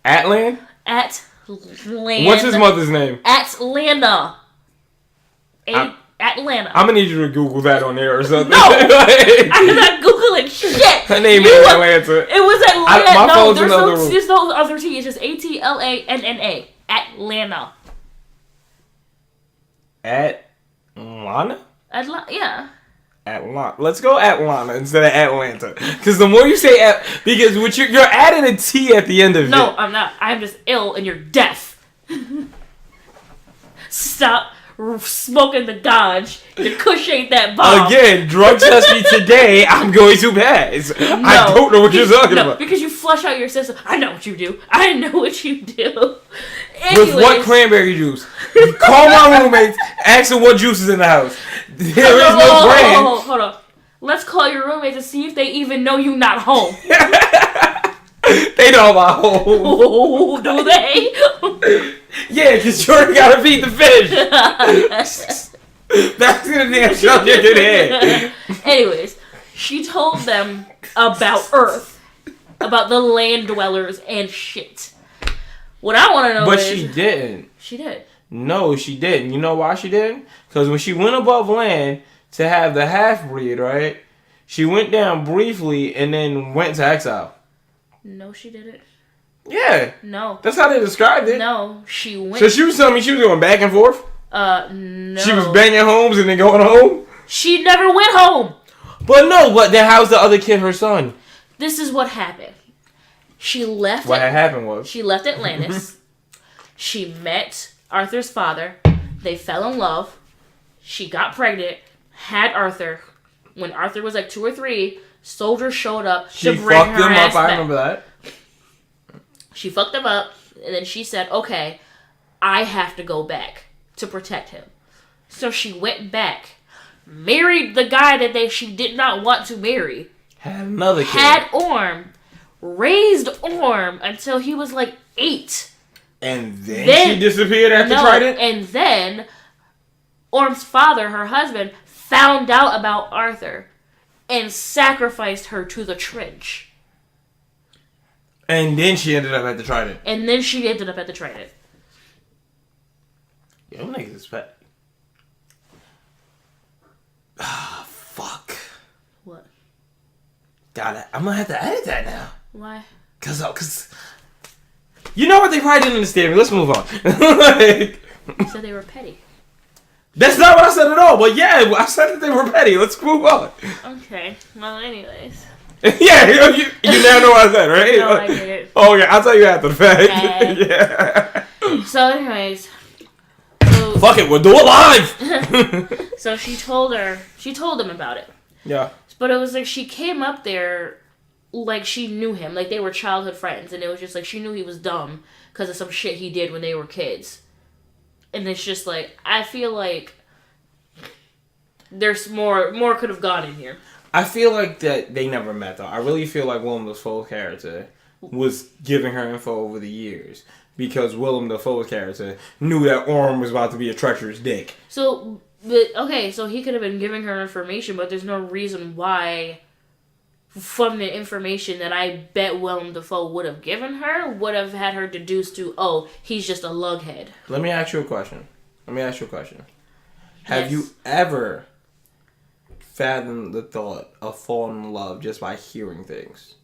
Atlanta. What's his mother's name? Atlanta. Atlanta. I'm gonna need you to Google that on there or something. No, I'm not Googling shit. Her name is Atlanta. It was Atlanta. No, there's no other T. It's just Atlanna. Atlanta. Atlanta? Yeah. Atlanta. Let's go Atlanta instead of Atlanta. Because the more you say because you're adding a T at the end of it. No, I'm not. I'm just ill and you're deaf. Stop smoking the Dodge. The Kush ain't that bomb. Again, drug test me today. I'm going to pass. No, I don't know what you're talking about. Because you flush out your system. I know what you do. Anyways, with what cranberry juice? Call my roommates. Ask them what juice is in the house. There is no brand. Hold on. Let's call your roommates and see if they even know you not home. They know I'm home. Oh, do they? Yeah, because Jordan gotta feed the fish. That's gonna damn subject in here. Anyways, she told them about Earth, about the land dwellers and shit. What I want to know but is... But she didn't. She did. No, she didn't. You know why she didn't? Because when she went above land to have the half-breed, right? She went down briefly and then went to exile. No, she didn't. Yeah. No. That's how they described it. No, she went... So she was telling me she was going back and forth? No. She was banging homes and then going home? She never went home. But then how's the other kid her son? This is what happened. She left... What had happened was... She left Atlantis. She met Arthur's father. They fell in love. She got pregnant. Had Arthur. When Arthur was like 2 or 3, soldiers showed up to bring her ass back. She fucked him up. I remember that. She fucked him up. And then she said, okay, I have to go back to protect him. So she went back. Married the guy that she did not want to marry. Had another kid. Had Orm. Raised Orm until he was like 8. And then she disappeared after Trident? And then Orm's father, her husband, found out about Arthur and sacrificed her to the trench. And then she ended up at the Trident. Yo, niggas is fat. Ah, fuck. What? Got it. I'm gonna have to edit that now. Why? Cause you know what, they probably didn't understand me. Let's move on. You said they were petty. That's not what I said at all. But yeah, I said that they were petty. Let's move on. Okay. Well, anyways. Yeah, you now know what I said, right? No, I get it. Oh, yeah, I'll tell you after the fact. Okay. Yeah. So, anyways. Fuck it, we'll do it live. So she told them about it. Yeah. But it was like she came up there like she knew him. Like they were childhood friends. And it was just like she knew he was dumb because of some shit he did when they were kids. And it's just like, I feel like there's more could have gone in here. I feel like that they never met, though. I really feel like Willem Dafoe's character was giving her info over the years. Because Willem Dafoe's character knew that Orm was about to be a treacherous dick. So he could have been giving her information, but there's no reason why, from the information that I bet Willem Dafoe would have given her, would have had her deduce to, oh, he's just a lughead. Let me ask you a question. Have you ever fathomed the thought of falling in love just by hearing things?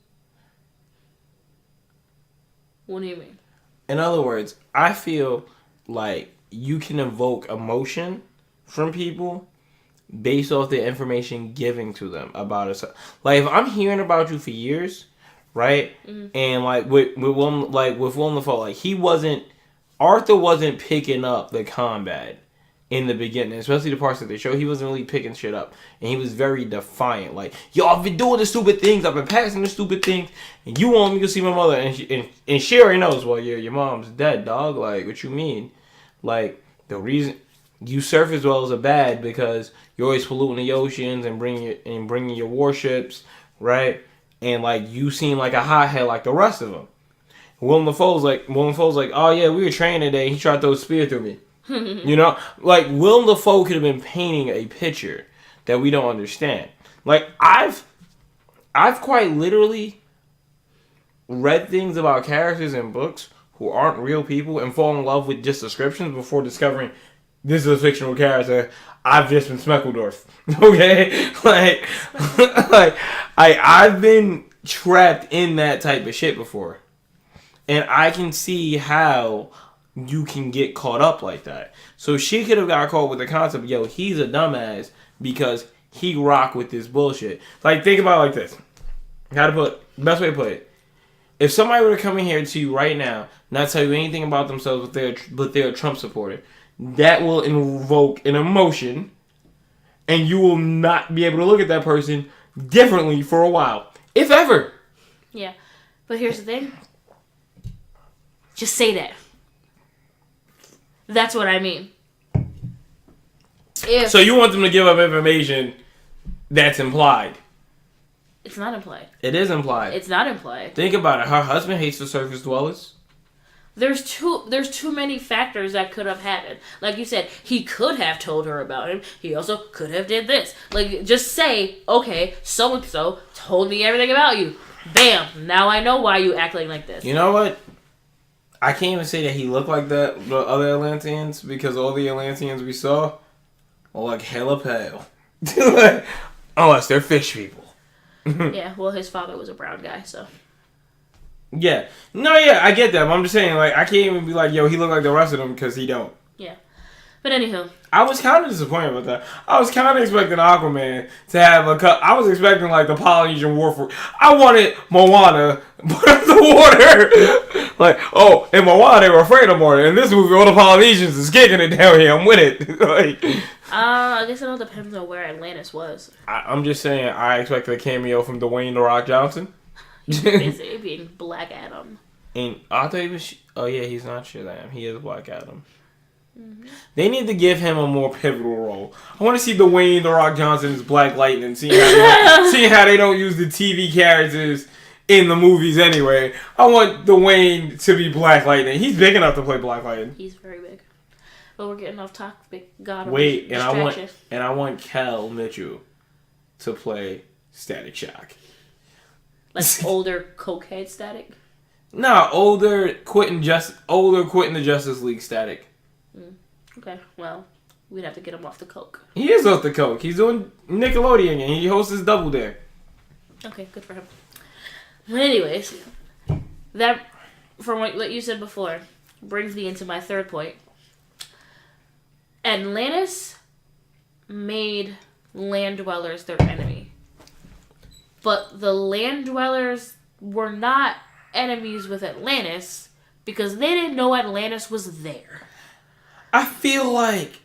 What do you mean? In other words, I feel like you can evoke emotion from people based off the information given to them about us. Like, if I'm hearing about you for years, right? Mm-hmm. And like with Willem Dafoe, like Arthur wasn't picking up the combat in the beginning, especially the parts that they show. He wasn't really picking shit up, and he was very defiant. Like, yo, I've been doing the stupid things, I've been passing the stupid things, and you want me to see my mother, and she already knows. Well, your mom's dead, dog. Like, what you mean? Like, the reason you surf as well as bad because you're always polluting the oceans and bringing your warships, right? And like, you seem like a hothead like the rest of them. Willem Dafoe's like, oh yeah, we were training today. He tried to throw a spear through me. You know, like, Willem Dafoe could have been painting a picture that we don't understand. Like, I've quite literally read things about characters in books who aren't real people and fall in love with just descriptions before discovering this is a fictional character. I've just been Smeckledorf. Okay? I've been trapped in that type of shit before. And I can see how you can get caught up like that. So she could have got caught with the concept, yo, he's a dumbass because he rock with this bullshit. Like, think about it like this. Best way to put it. If somebody were to come in here to you right now, not tell you anything about themselves, but they're a Trump supporter, that will invoke an emotion, and you will not be able to look at that person differently for a while, if ever. Yeah, but here's the thing. Just say that. That's what I mean. So you want them to give up information that's implied? It's not implied. It is implied. It's not implied. Think about it. Her husband hates the surface dwellers. There's too many factors that could have happened. Like you said, he could have told her about him. He also could have did this. Like, just say, okay, so-and-so told me everything about you. Bam! Now I know why you acting like this. You know what? I can't even say that he looked like the other Atlanteans because all the Atlanteans we saw are like hella pale. Unless they're fish people. Yeah, well, his father was a brown guy, so. Yeah. No, yeah, I get that. But I'm just saying, like, I can't even be like, yo, he look like the rest of them because he don't. Yeah. But anywho. I was kind of disappointed with that. I was kind of expecting Aquaman to have a cut. I was expecting, like, the Polynesian War for. I wanted Moana put up the water. Like, oh, in Moana, they were afraid of water. In this movie, all the Polynesians is kicking it down here. I'm with it. Like, I guess it all depends on where Atlantis was. I'm just saying, I expected a cameo from Dwayne "The Rock" Johnson. Basically being Black Adam. And I thought he was. Oh, yeah, he's not Shazam. He is Black Adam. Mm-hmm. They need to give him a more pivotal role. I want to see Dwayne "The Rock" Johnson as Black Lightning, seeing how they don't use the TV characters in the movies anyway. I want Dwayne to be Black Lightning. He's big enough to play Black Lightning. He's very big. But we're getting off topic. Wait, and I want Kel Mitchell to play Static Shock. Like older cokehead Static? No, older quitting the Justice League Static. Okay, well, we'd have to get him off the coke. He is off the coke. He's doing Nickelodeon and he hosts his Double Dare. Okay, good for him. But anyways, that, from what you said before, brings me into my third point. Atlantis made land dwellers their enemy. But the land dwellers were not enemies with Atlantis because they didn't know Atlantis was there. I feel like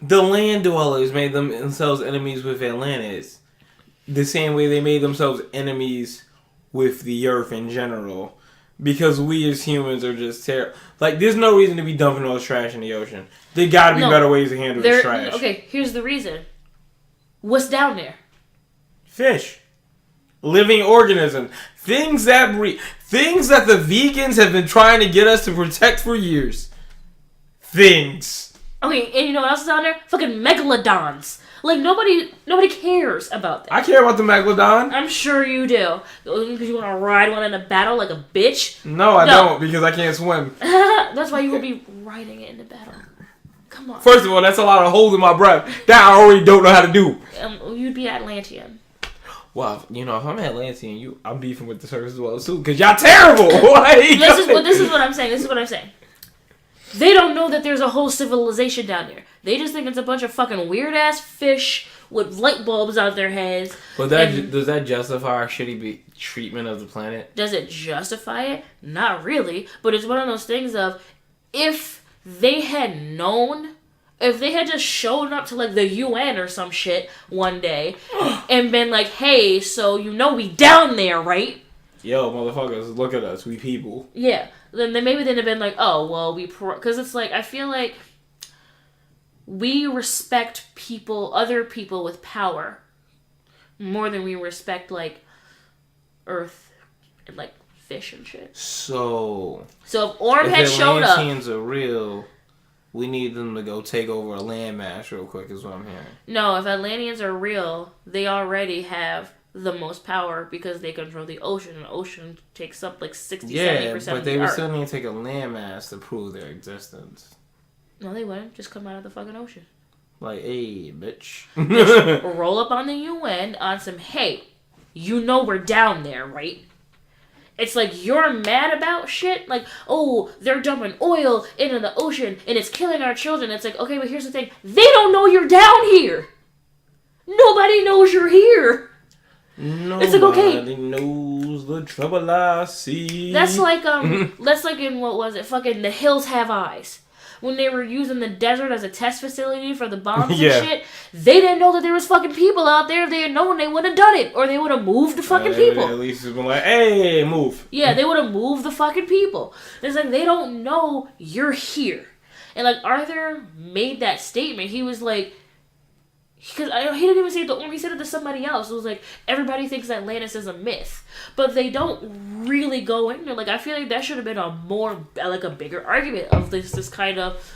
the land dwellers made themselves enemies with Atlantis the same way they made themselves enemies with the Earth in general. Because we as humans are just terrible. Like, there's no reason to be dumping all this trash in the ocean. There gotta be better ways to handle this trash. Okay, here's the reason. What's down there? Fish. Living organisms. Things that the vegans have been trying to get us to protect for years. Things. Okay, and you know what else is down there? Fucking megalodons. Like, nobody cares about that. I care about the megalodon. I'm sure you do. Because you want to ride one in a battle like a bitch? No, I don't, because I can't swim. That's why you would be riding it in a battle. Come on. First of all, that's a lot of holding my breath. That I already don't know how to do. You'd be Atlantean. Well, you know, if I'm Atlantean, I'm beefing with the surface as well, too, because y'all terrible. This is what I'm saying. They don't know that there's a whole civilization down there. They just think it's a bunch of fucking weird-ass fish with light bulbs out their heads. But does that justify our shitty treatment of the planet? Does it justify it? Not really. But it's one of those things of, if they had known, if they had just shown up to like the UN or some shit one day and been like, hey, so you know we down there, right? Yo, motherfuckers, look at us, we people. Yeah. Then maybe they'd have been like, oh, well, because it's like, I feel like we respect other people with power more than we respect, like, Earth and, like, fish and shit. So if Orm had showed up... If Atlanteans are real, we need them to go take over a landmass real quick, is what I'm hearing. No, if Atlanteans are real, they already have the most power because they control the ocean, and the ocean takes up, like, 60-70% of the Earth. Yeah, but they would still need to take a landmass to prove their existence. No, they wouldn't. Just come out of the fucking ocean. Like, hey, bitch. Just roll up on the UN on some, hey, you know we're down there, right? It's like, you're mad about shit? Like, oh, they're dumping oil into the ocean and it's killing our children. It's like, okay, but here's the thing. They don't know you're down here. Nobody knows you're here. Nobody it's like, okay, knows the trouble I see. That's like, in, what was it? Fucking The Hills Have Eyes. When they were using the desert as a test facility for the bombs and shit, they didn't know that there was fucking people out there. If they had known, they wouldn't have done it. Or they would have moved the fucking people. At least it's been like, hey, move. Yeah, they would have moved the fucking people. It's like, they don't know you're here. And, like, Arthur made that statement. He was like... Because he didn't even say it to Orm, he said it to somebody else. It was like, everybody thinks Atlantis is a myth. But they don't really go in there. Like, I feel like that should have been a bigger argument of this kind of,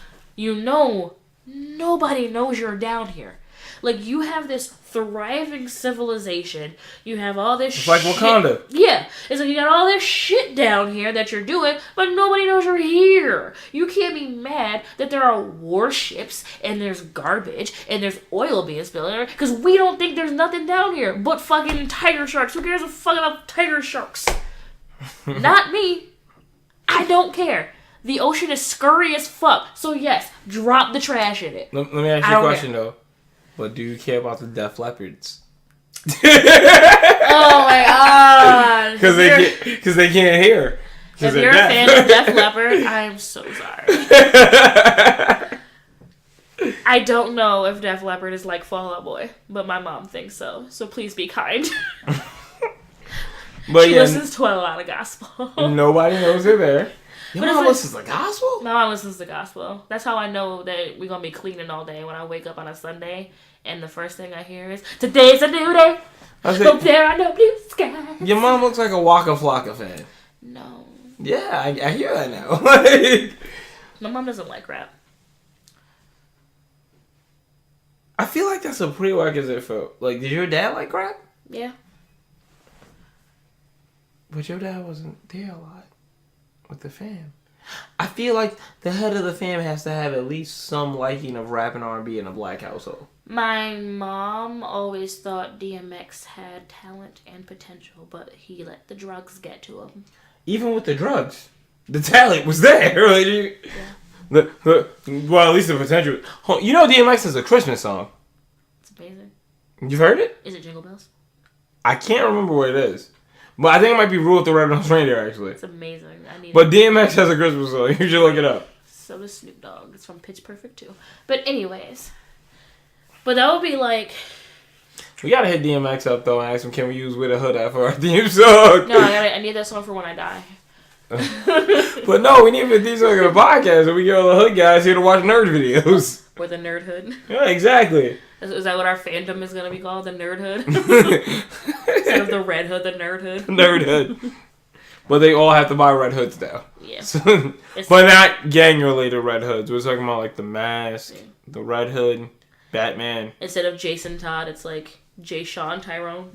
nobody knows you're down here. Like, you have this thriving civilization. You have all this shit. It's like Wakanda. Yeah. It's like you got all this shit down here that you're doing, but nobody knows you're here. You can't be mad that there are warships, and there's garbage, and there's oil being spilled in because we don't think there's nothing down here but fucking tiger sharks. Who cares about tiger sharks? Not me. I don't care. The ocean is scurry as fuck. So yes, drop the trash in it. Let me ask you a question, though. But do you care about the Def Leopards? Oh my god! Because they can't hear. If you're a fan of Def Leppard, I'm so sorry. I don't know if Def Leppard is like Fall Out Boy, but my mom thinks so. So please be kind. But she listens to a lot of gospel. Nobody knows they're there. Your mom listens to gospel? My mom listens to gospel. That's how I know that we're going to be cleaning all day when I wake up on a Sunday. And the first thing I hear is, today's a new day. Hope there are no blue skies. Your mom looks like a Waka Flocka fan. No. Yeah, I hear that now. My mom doesn't like rap. I feel like that's a prerequisite for, like, did your dad like rap? Yeah. But your dad wasn't there a lot with the fam. I feel like the head of the fam has to have at least some liking of rap and R&B in a black household. My mom always thought DMX had talent and potential, but he let the drugs get to him. Even with the drugs, the talent was there. Like, yeah. Well, at least the potential. You know DMX is a Christmas song. It's amazing. You've heard it? Is it Jingle Bells? I can't remember what it is. But I think it might be Rudolph the Red-Nosed Reindeer, actually. It's amazing. But DMX has a Christmas song. You should look it up. So does Snoop Dogg. It's from Pitch Perfect, too. But anyways. But that would be like... We gotta hit DMX up, though, and ask him, can we use With a Hood for our theme song? No, I need that song for when I die. But no, we need a theme song in the podcast, and we get all the hood guys here to watch nerd videos. Or the Nerd Hood. Yeah, exactly. Is that what our fandom is going to be called? The Nerd Hood? Instead of the Red Hood, the Nerd Hood? Nerd Hood. But they all have to buy red hoods now. Yeah. So, but not gang-related red hoods. We're talking about, like, the Mask, the Red Hood, Batman. Instead of Jason Todd, it's like Jay Sean Tyrone.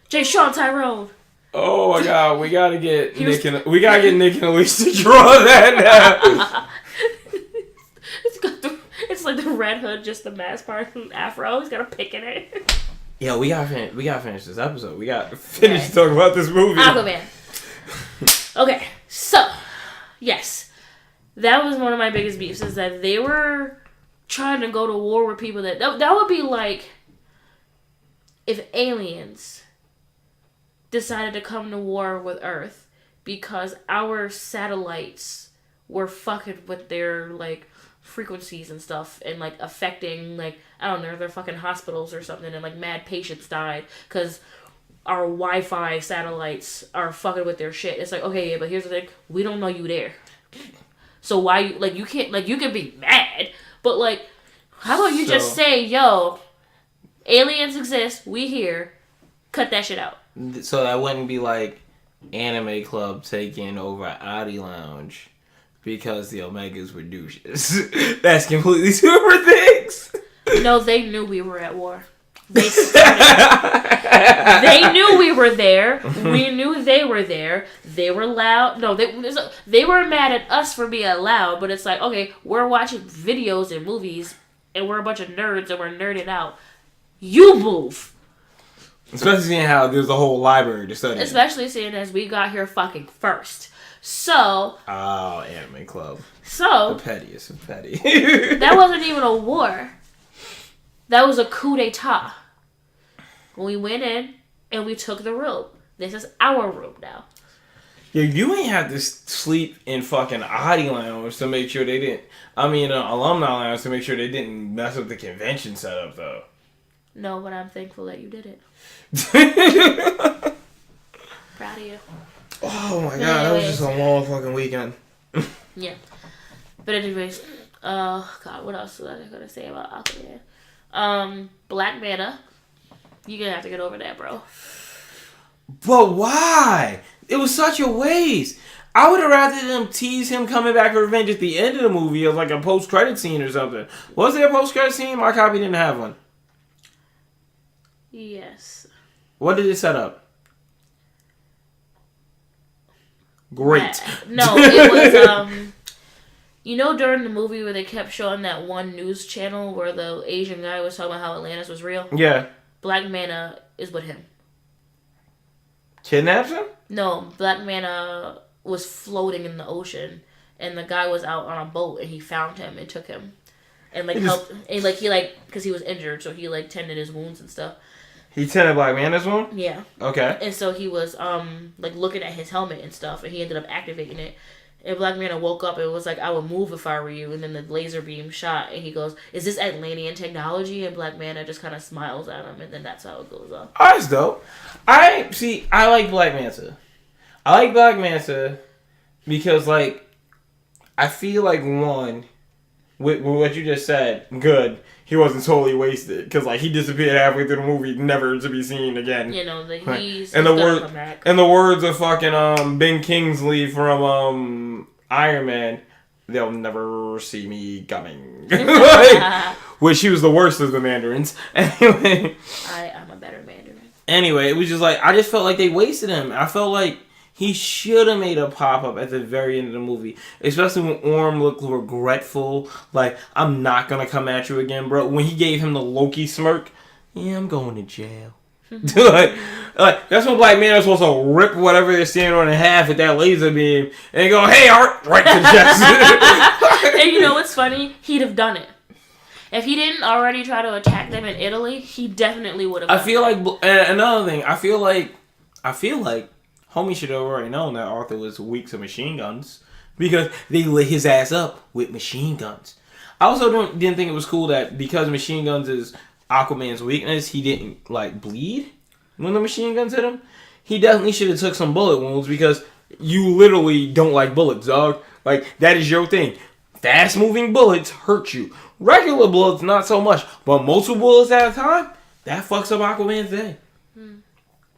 Jay Sean Tyrone. Oh my God, we gotta get Nick and Elise to draw that now. It's like the Red Hood, just the mask part and afro. He's got a pick in it. Yeah, we gotta finish this episode. We gotta finish talking about this movie. Aquaman. Okay, so Yes. That was one of my biggest beefs, is that they were trying to go to war with people that would be like if aliens decided to come to war with Earth because our satellites were fucking with their, like, frequencies and stuff and, like, affecting, like, I don't know, their fucking hospitals or something, and, like, mad patients died because our Wi-Fi satellites are fucking with their shit. It's like, okay, yeah, but here's the thing. We don't know you there. So why, you can't, like, you can be mad, but, like, how about you just say, yo, aliens exist, we here, cut that shit out. So that wouldn't be like Anime Club taking over Adi Lounge because the Omegas were douches. That's completely two different things. No, they knew we were at war. They knew we were there. We knew they were there. They were loud. No, they were mad at us for being loud, but it's like, okay, we're watching videos and movies, and we're a bunch of nerds, and we're nerding out. You move. Especially seeing how there's a whole library to study. Especially seeing as we got here fucking first. So. Oh, Anime Club. So. The pettiest of petty. That wasn't even a war. That was a coup d'etat. We went in and we took the room. This is our room now. Yeah, you ain't have to sleep in fucking Adi Lounge to make sure they didn't. Alumni Lounge to make sure they didn't mess up the convention setup, though. No, but I'm thankful that you did it. Proud of you. Oh my god, that was just a long fucking weekend. Yeah. But anyways, God, what else was I gonna say about Aquaman? Black Manta. You're gonna have to get over that, bro. But why? It was such a waste. I would have rather them tease him coming back for revenge at the end of the movie as like a post-credit scene or something. Was there a post-credit scene? My copy didn't have one. Yes. What did it set up? Great. No, it was, during the movie where they kept showing that one news channel where the Asian guy was talking about how Atlantis was real? Yeah. Black Manta is with him. Kidnaps him? No, Black Manta was floating in the ocean, and the guy was out on a boat, and he found him and took him. And, helped, and, because he was injured, so he, tended his wounds and stuff. He tended Black Manta's wound? Yeah. Okay. And so he was, looking at his helmet and stuff, and he ended up activating it. And Black Manta woke up and was like, I would move if I were you. And then the laser beam shot, and he goes, is this Atlantean technology? And Black Manta just kind of smiles at him, and then that's how it goes on. Oh, that's dope. I like Black Manta. I like Black Manta because, I feel like, one, with what you just said, good. He wasn't totally wasted because he disappeared halfway through the movie, never to be seen again. He's gonna come back. In the words of fucking Ben Kingsley from Iron Man, they'll never see me coming. Which he was the worst of the Mandarins. Anyway, I'm a better Mandarin. Anyway, it was just I just felt like they wasted him. I felt like he should have made a pop-up at the very end of the movie. Especially when Orm looked regretful. I'm not going to come at you again, bro. When he gave him the Loki smirk. Yeah, I'm going to jail. That's when Black Man is supposed to rip whatever they're standing on in half with that laser beam. And go, hey, Art! Right to the chest. And you know what's funny? He'd have done it. If he didn't already try to attack them in Italy, he definitely would have. I feel like... Another thing. I feel like... Homie should have already known that Arthur was weak to machine guns because they lit his ass up with machine guns. I also didn't think it was cool that because machine guns is Aquaman's weakness, he didn't bleed when the machine guns hit him. He definitely should have took some bullet wounds because you literally don't like bullets, dog. That is your thing. Fast moving bullets hurt you. Regular bullets not so much, but multiple bullets at a time, that fucks up Aquaman's day.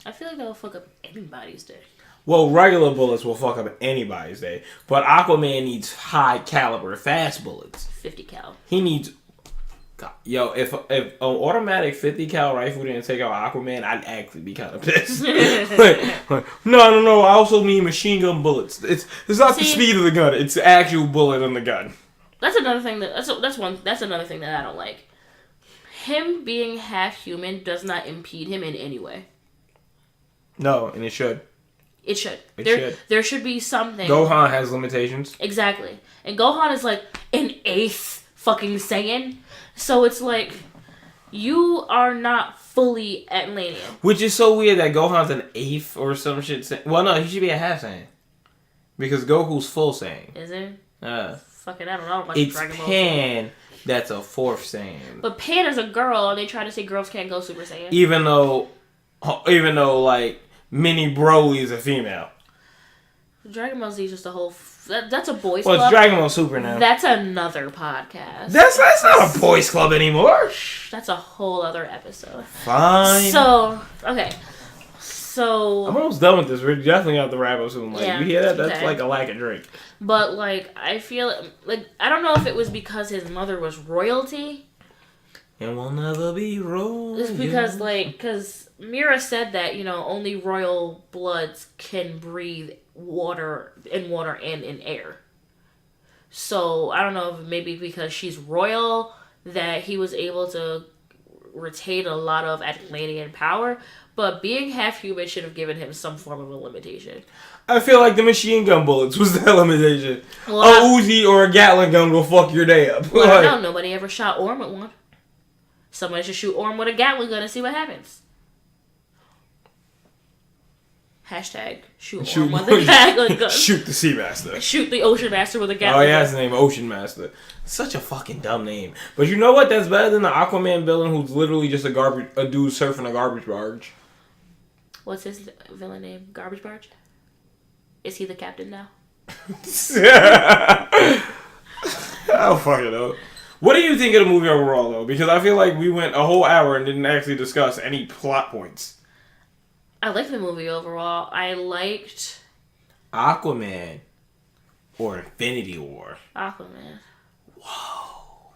I feel like that'll fuck up anybody's day. Well, regular bullets will fuck up anybody's day. But Aquaman needs high caliber, fast bullets. 50 cal. He needs... God, yo, if an automatic 50 cal rifle didn't take out Aquaman, I'd actually be kind of pissed. No. I also need machine gun bullets. It's not the speed of the gun. It's the actual bullet in the gun. That's another thing that's another thing that I don't like. Him being half human does not impede him in any way. No, and it should. It should. Should. There should be something. Gohan has limitations. Exactly. And Gohan is like an 8th fucking Saiyan. So it's like, you are not fully Atlantean. Which is so weird that Gohan's an 8th or some shit. Well, no, he should be a half Saiyan. Because Goku's full Saiyan. Is it? Fucking, I don't know much it's Dragon Ball. Pan that's a 4th Saiyan. But Pan is a girl, and they try to say girls can't go Super Saiyan. Even though, like, Mini Broly is a female. Dragon Ball Z is just a whole... That's a boys club. Well, it's Dragon Ball Super now. That's another podcast. That's not a boys club anymore. That's a whole other episode. Fine. So, okay. So... I'm almost done with this. We're definitely out the wrap up soon. Like, you hear that? That's like a lack of drink. But, like, I feel... Like, I don't know if it was because his mother was royalty. And we'll never be royal. It's because, because Mira said that, only royal bloods can breathe water and in air. So, I don't know if maybe because she's royal that he was able to retain a lot of Atlantean power, but being half human should have given him some form of a limitation. I feel like the machine gun bullets was the limitation. Well, a Uzi or a Gatling gun will fuck your day up. Well, I don't know. Nobody ever shot Orm with one. Somebody should shoot Orm with a Gatling gun and see what happens. Hashtag shoot Orm with a Gatling gun. Shoot the Sea Master. Shoot the Ocean Master with a Gatling gun. Oh, yeah, his name Ocean Master. Such a fucking dumb name. But you know what? That's better than the Aquaman villain who's literally just a dude surfing a garbage barge. What's his villain name? Garbage Barge? Is he the captain now? I don't fucking know. What do you think of the movie overall, though? Because I feel like we went a whole hour and didn't actually discuss any plot points. I liked the movie overall. I liked... Aquaman or Infinity War? Aquaman. Whoa.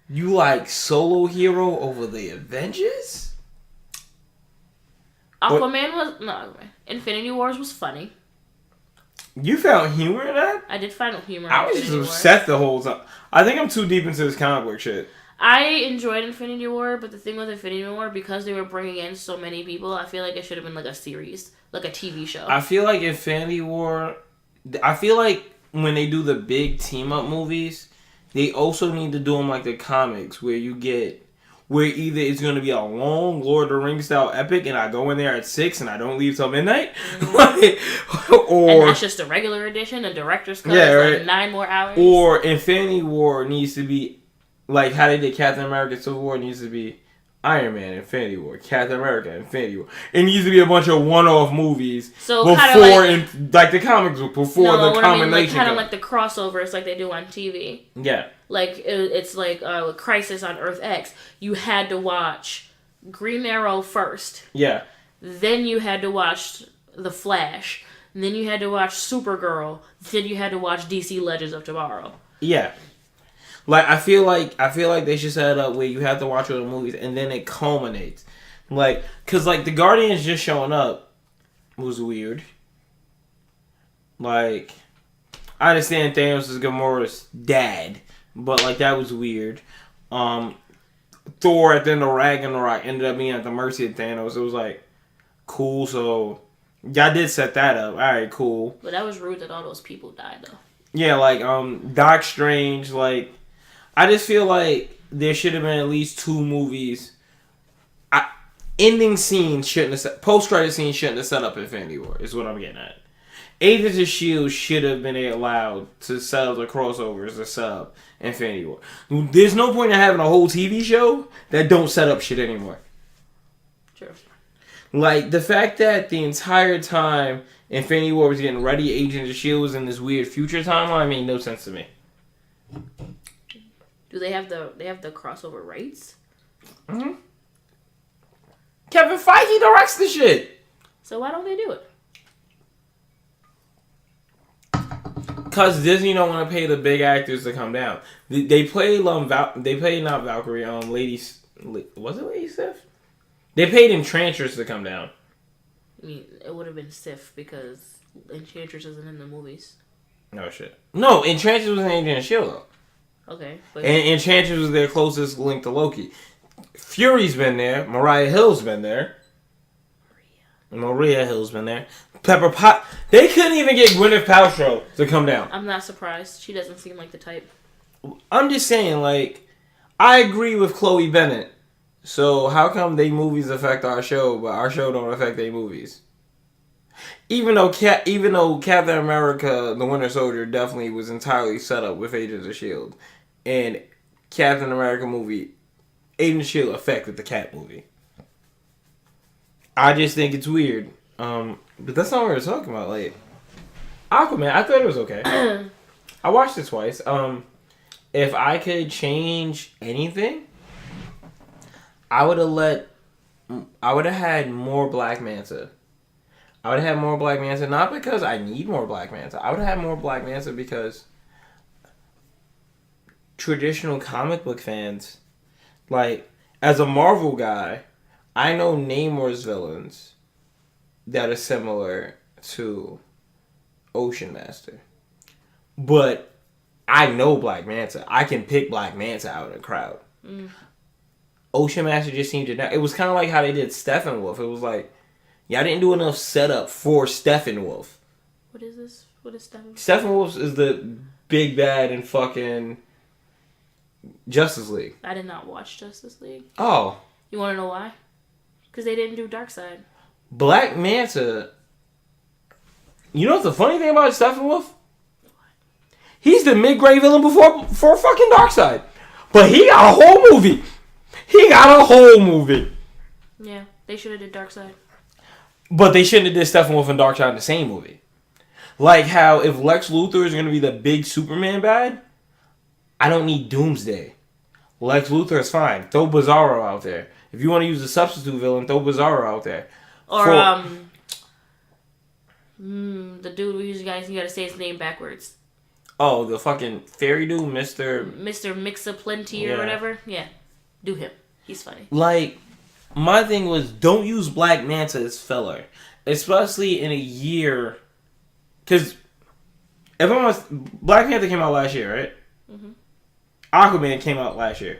You like Solo Hero over the Avengers? Infinity Wars was funny. You found humor in that? I did find humor in I was just upset the whole time. I think I'm too deep into this comic book shit. I enjoyed Infinity War, but the thing with Infinity War, because they were bringing in so many people, I feel like it should have been like a series, like a TV show. I feel like Infinity War... I feel like when they do the big team-up movies, they also need to do them like the comics, where you get... Where either it's going to be a long Lord of the Rings style epic, and I go in there at 6 and I don't leave till midnight, or and that's just a regular edition, a director's cut, like 9 more hours. Or Infinity War needs to be like how they did Captain America Civil War. Needs to be Iron Man, Infinity War, Captain America, Infinity War. It needs to be a bunch of one-off movies before, like the comics, before the combination. Kind of like the crossovers, like they do on TV. Yeah. Like, it's like Crisis on Earth X. You had to watch Green Arrow first. Yeah. Then you had to watch The Flash. And then you had to watch Supergirl. Then you had to watch DC Legends of Tomorrow. Yeah. Like, I feel like they should set it up where you have to watch all the movies and then it culminates. Like, because, like, the Guardians just showing up was weird. Like, I understand Thanos is Gamora's dad. But, like, that was weird. Thor at the end of Ragnarok ended up being at the mercy of Thanos. It was, like, cool. So, y'all did set that up. All right, cool. But that was rude that all those people died, though. Yeah, like, Doc Strange, like, I just feel like there should have been at least 2 movies. Ending scenes shouldn't have set... Post-credit scenes shouldn't have set up Infinity War, is what I'm getting at. Agents of S.H.I.E.L.D. should have been allowed to set up the crossovers to set up Infinity War. There's no point in having a whole TV show that don't set up shit anymore. True. Like, the fact that the entire time Infinity War was getting ready, Agents of S.H.I.E.L.D. was in this weird future timeline made no sense to me. Do they have the crossover rights? Mm-hmm. Kevin Feige directs the shit. So why don't they do it? Cause Disney don't want to pay the big actors to come down. They played not Valkyrie, was it Lady Sif? They paid Enchantress to come down. I mean, it would have been Sif because Enchantress isn't in the movies. No shit. No, Enchantress was in Agent of S.H.I.E.L.D. though. Okay. But and Enchantress was their closest link to Loki. Fury's been there. Mariah Hill's been there. Maria Hill's been there. Pepper Pot. They couldn't even get Gwyneth Paltrow to come down. I'm not surprised. She doesn't seem like the type. I'm just saying, like, I agree with Chloe Bennett. So how come they movies affect our show, but our show don't affect their movies? Even though Captain America, the Winter Soldier, definitely was entirely set up with Agents of S.H.I.E.L.D. And Captain America movie, Agents of S.H.I.E.L.D. affected the Cap movie. I just think it's weird. But that's not what we're talking about. Like, Aquaman, I thought it was okay. I watched it twice. If I could change anything, I would have had more Black Manta. I would have had more Black Manta, not because I need more Black Manta. I would have had more Black Manta because traditional comic book fans, like, as a Marvel guy, I know Namor's villains that are similar to Ocean Master. But I know Black Manta. I can pick Black Manta out of the crowd. Ocean Master just seemed to... It was kind of like how they did Steppenwolf. It was like, y'all didn't do enough setup for Steppenwolf. What is this? What is Steppenwolf? Steppenwolf is the big bad in fucking Justice League. I did not watch Justice League. Oh. You want to know why? Because they didn't do Darkseid. Black Manta... You know what's the funny thing about Steppenwolf? He's the mid-grade villain before fucking Darkseid. But he got a whole movie. Yeah, they should have did Darkseid. But they shouldn't have did Steppenwolf and Darkseid in the same movie. Like how if Lex Luthor is going to be the big Superman bad, I don't need Doomsday. Lex Luthor is fine. Throw Bizarro out there. If you want to use a substitute villain, throw Bizarro out there. Or, the dude who usually you gotta say his name backwards. Oh, the fucking fairy dude, Mr. Mix-a-Plenty or whatever? Yeah. Do him. He's funny. Like, my thing was, don't use Black Manta as filler. Especially in a year... Because, Black Panther came out last year, right? Mm-hmm. Aquaman came out last year.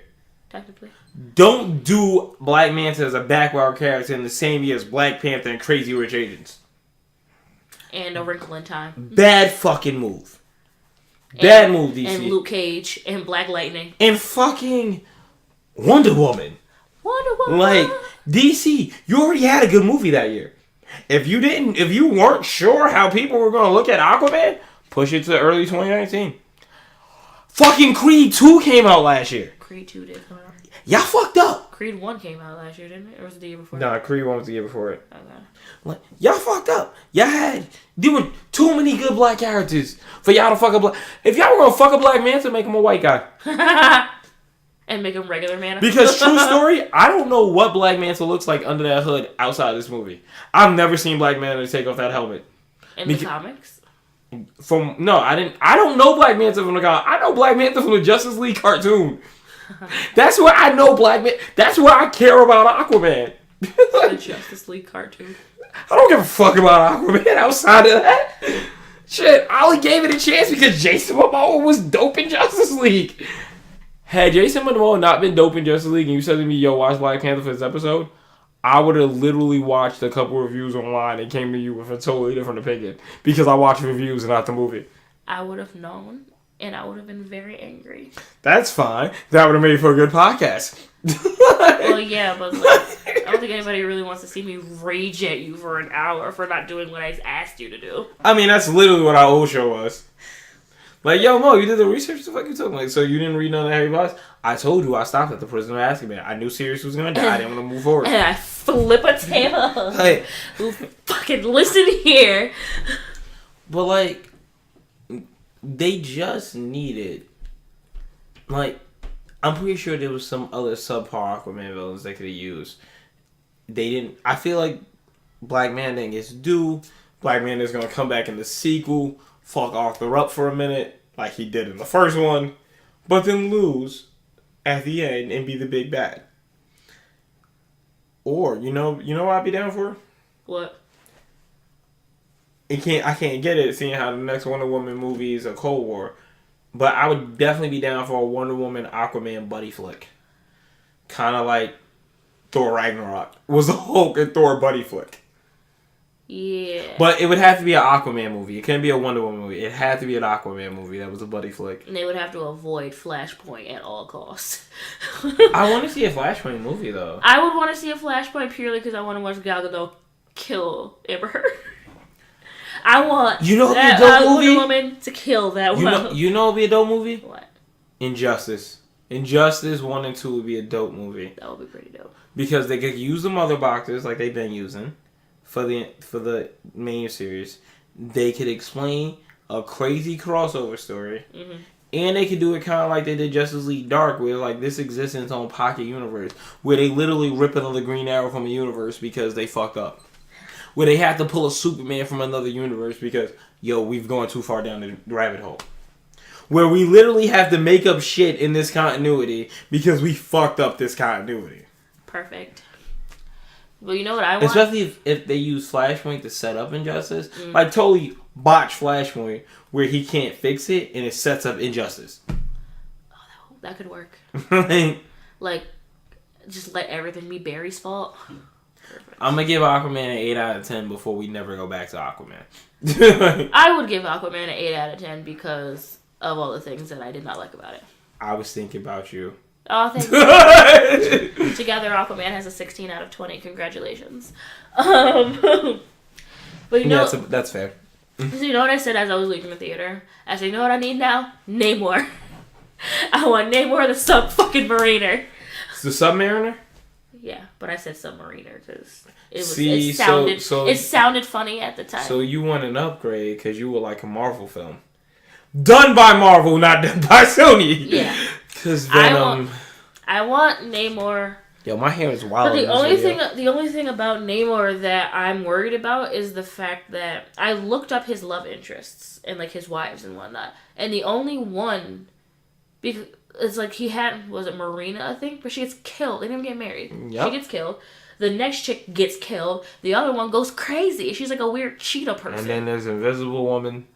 Technically. Don't do Black Manta as a background character in the same year as Black Panther and Crazy Rich Asians. And A Wrinkle in Time. Bad fucking move. Bad move, DC. And Luke Cage and Black Lightning. And fucking Wonder Woman. Like, DC, you already had a good movie that year. If you weren't sure how people were going to look at Aquaman, push it to early 2019. Fucking Creed 2 came out last year. Creed 2 did come out. Y'all fucked up. Creed 1 came out last year, didn't it? Or was it the year before? Nah, Creed 1 was the year before it. Okay. Like, y'all fucked up. There were too many good black characters for y'all to fuck up. If y'all were going to fuck a Black Manta, make him a white guy. And make him regular man. Because true story, I don't know what Black Manta looks like under that hood outside this movie. I've never seen Black Manta take off that helmet. In the comics? I don't know Black Manta from the comic. I know Black Manta from the Justice League cartoon. That's where I know Black Manta. That's where I care about Aquaman. The Justice League cartoon. I don't give a fuck about Aquaman outside of that. Shit, I only gave it a chance because Jason Momoa was dope in Justice League. Had Jason Momoa not been dope in Justice League and you said to me, yo, watch Black Panther for this episode, I would have literally watched a couple reviews online and came to you with a totally different opinion. Because I watched reviews and not the movie. I would have known, and I would have been very angry. That's fine. That would have made for a good podcast. Well, yeah, but like, I don't think anybody really wants to see me rage at you for an hour for not doing what I asked you to do. I mean, that's literally what our old show was. Like, yo, Mo, you did the research? The fuck you talking? Like, so you didn't read none of Harry Potter? I told you I stopped at the Prisoner of Azkaban. I knew Sirius was gonna die. I didn't want to move forward. And I flip a table. Like, fucking listen here. But like, they just needed, like, I'm pretty sure there was some other subpar Aquaman villains they could have used. They didn't. I feel like Black Manta gets due. Black Manta's gonna come back in the sequel, fuck Arthur up for a minute, like he did in the first one, but then lose at the end and be the big bad. Or you know what I'd be down for? What? I can't get it, seeing how the next Wonder Woman movie is a Cold War. But I would definitely be down for a Wonder Woman Aquaman buddy flick. Kind of like Thor Ragnarok was a Hulk and Thor buddy flick. Yeah. But it would have to be an Aquaman movie. It couldn't be a Wonder Woman movie. It had to be an Aquaman movie. That was a buddy flick. And they would have to avoid Flashpoint at all costs. I want to see a Flashpoint movie, though. I would want to see a Flashpoint purely because I want to watch Gal Gadot kill Amber Heard. I want that Wonder Woman to kill that woman. You know what would be a dope movie? What? Injustice. Injustice 1 and 2 would be a dope movie. That would be pretty dope. Because they could use the mother boxers like they've been using for the main series. They could explain a crazy crossover story. Mm-hmm. And they could do it kind of like they did Justice League Dark, where like this exists in its own pocket universe, where they literally rip another Green Arrow from a universe because they fucked up. Where they have to pull a Superman from another universe because, we've gone too far down the rabbit hole. Where we literally have to make up shit in this continuity because we fucked up this continuity. Perfect. Well, you know what I want? Especially if they use Flashpoint to set up Injustice. Like, totally botch Flashpoint where he can't fix it and it sets up Injustice. Oh, that could work. Like, just let everything be Barry's fault. Perfect. I'm going to give Aquaman an 8 out of 10 before we never go back to Aquaman. I would give Aquaman an 8 out of 10 because of all the things that I did not like about it. I was thinking about you. Oh, thank you. Together, Aquaman has a 16 out of 20. Congratulations. But you know... Yeah, that's fair. So you know what I said as I was leaving the theater? I said, you know what I need now? Namor. I want Namor the sub-fucking-mariner. The Submariner? Yeah, but I said submariner because it sounded funny at the time. So you want an upgrade because you were like a Marvel film. Done by Marvel, not done by Sony. Yeah. Because Venom... I want Namor... Yo, my hair is wild. But the only thing about Namor that I'm worried about is the fact that I looked up his love interests and like his wives and whatnot, and the only one, because it's like he had, was it Marina, I think, but she gets killed. They didn't get married. Yep. She gets killed. The next chick gets killed. The other one goes crazy. She's like a weird cheetah person. And then there's Invisible Woman.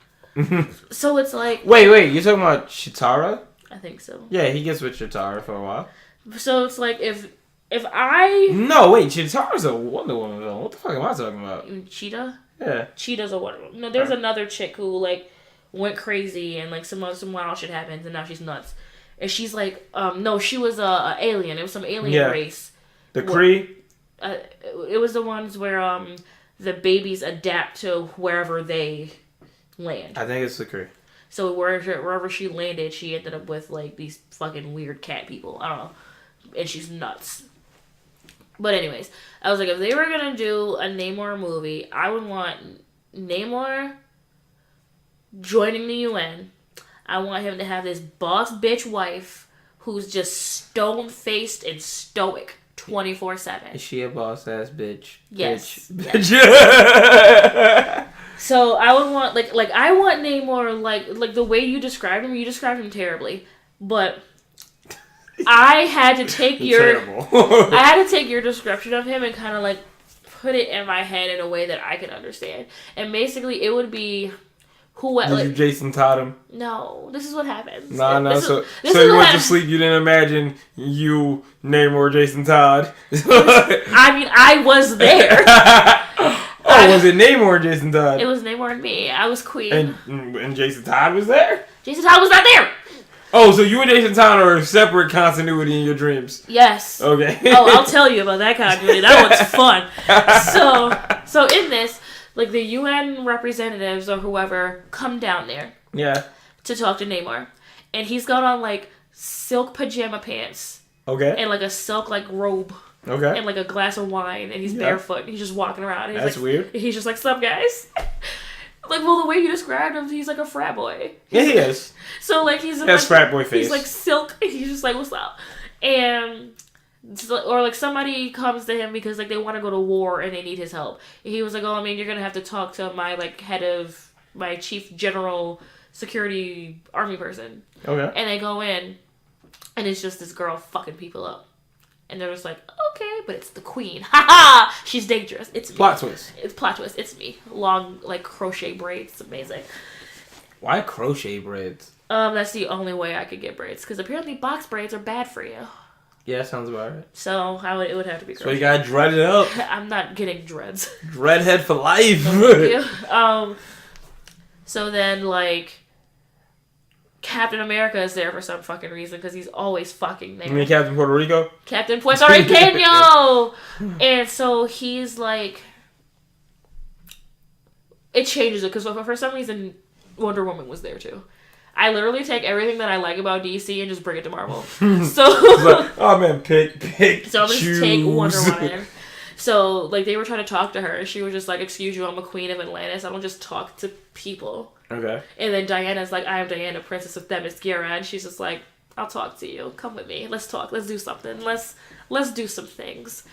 So it's like... Wait, you're talking about Chitara? I think so. Yeah, he gets with Chitara for a while. So it's like if I... No, wait, Chitara's a Wonder Woman villain. What the fuck am I talking about? Cheetah? Yeah. Cheetah's a Wonder Woman. No, there's another chick who like went crazy and like some wild shit happens and now she's nuts. And she's like, no, she was a alien. It was some alien race. The Kree? It was the ones where the babies adapt to wherever they land. I think it's the Kree. So wherever she landed, she ended up with like these fucking weird cat people. I don't know. And she's nuts. But anyways, I was like, if they were gonna do a Namor movie, I would want Namor joining the UN. I want him to have this boss bitch wife who's just stone-faced and stoic 24/7. Is she a boss ass bitch? Yes. Bitch. So I would want like I want Namor like the way you described him. You described him terribly, but I had to take your description of him and kind of like put it in my head in a way that I could understand. And basically, it would be Did you Jason Todd him? No, this is what happens. No. So you went to sleep. You didn't imagine you Namor Jason Todd. I mean, I was there. Was it Namor or Jason Todd? It was Namor and me. I was queen. And Jason Todd was there? Jason Todd was not there. Oh, so you and Jason Todd are a separate continuity in your dreams? Yes. Okay. I'll tell you about that continuity. That one's fun. So in this, like the UN representatives or whoever come down there. Yeah. To talk to Namor, and he's got on like silk pajama pants. Okay. And like a silk like robe. Okay. And like a glass of wine, and he's barefoot, and he's just walking around. And That's weird. He's just like, "Sup, guys?" Like, well, the way you described him, he's like a frat boy. Yeah, he is. So like he's frat boy face. He's like silk. And he's just like, "What's up?" And or like somebody comes to him because like they want to go to war and they need his help. And he was like, "Oh, I mean, you're gonna have to talk to my like head of my chief general security army person." Okay. And they go in, and it's just this girl fucking people up. And they're just like, okay, but it's the queen. Ha ha! She's dangerous. It's me. Plot twist. It's plot twist. It's me. Long, like, crochet braids. It's amazing. Why crochet braids? That's the only way I could get braids. Because apparently box braids are bad for you. Yeah, sounds about right. So it would have to be. So you gotta dread it up. I'm not getting dreads. Dreadhead for life. So then like Captain America is there for some fucking reason because he's always fucking there. You mean Captain Puerto Rico? Captain Puerto Rico. And so he's like, it changes it because for some reason Wonder Woman was there too. I literally take everything that I like about DC and just bring it to Marvel. So, like, oh man, pick. So I'm just take Wonder Woman. So like they were trying to talk to her, and she was just like, "Excuse you, I'm a queen of Atlantis. I don't just talk to people." Okay. And then Diana's like, "I am Diana, Princess of Themyscira," and she's just like, "I'll talk to you. Come with me. Let's talk. Let's do something. Let's do some things."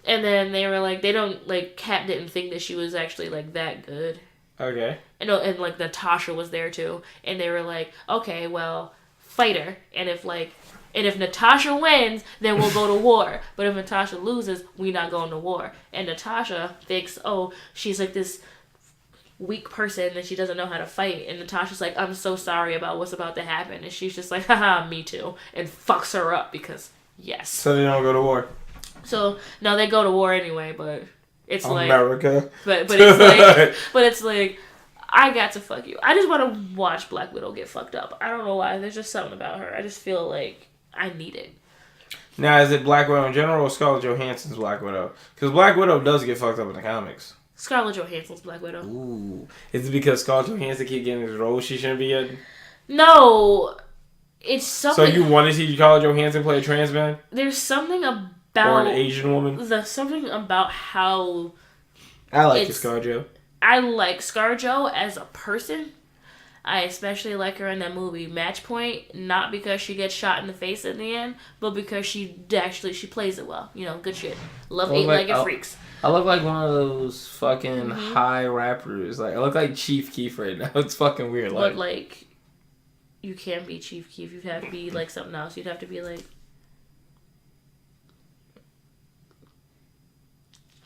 And then they were like, they don't like. Kat didn't think that she was actually like that good. Okay. And like Natasha was there too, and they were like, okay, well, fight her, and if Natasha wins, then we'll go to war. But if Natasha loses, we not going to war. And Natasha thinks, oh, she's like this weak person and she doesn't know how to fight. And Natasha's like, I'm so sorry about what's about to happen. And she's just like, haha, me too, and fucks her up because yes. So they don't go to war. So no, they go to war anyway, but. It's America. But it's like I got to fuck you. I just want to watch Black Widow get fucked up. I don't know why. There's just something about her. I just feel like I need it. Now, is it Black Widow in general or Scarlett Johansson's Black Widow? Because Black Widow does get fucked up in the comics. Scarlett Johansson's Black Widow. Ooh. Is it because Scarlett Johansson keep getting these roles she shouldn't be getting? No. It's something... So you want to see Scarlett Johansson play a trans man? There's something about... Or an Asian woman? There's something about how... I like ScarJo. I like ScarJo as a person. I especially like her in that movie Match Point, not because she gets shot in the face in the end, but because she plays it well. You know, good shit. Love eight-legged freaks. I look like one of those fucking high rappers. Like I look like Chief Keef right now. It's fucking weird. But like, you can't be Chief Keef. You'd have to be like something else. You'd have to be like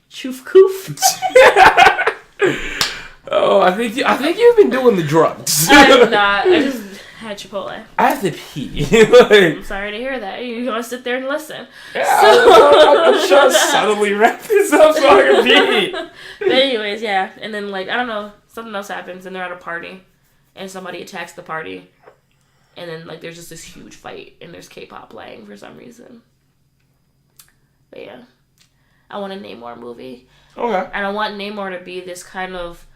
Choof Koof. Oh, I think you've been doing the drugs. I'm not. I just had Chipotle. I have to pee. I'm sorry to hear that. You want to sit there and listen. Yeah, I'm trying to subtly wrap this up so I can pee. But anyways, yeah. And then, like, I don't know, something else happens and they're at a party and somebody attacks the party. And then, like, there's just this huge fight and there's K-pop playing for some reason. But yeah. I want a Namor movie. Okay. And I want Namor to be this kind of...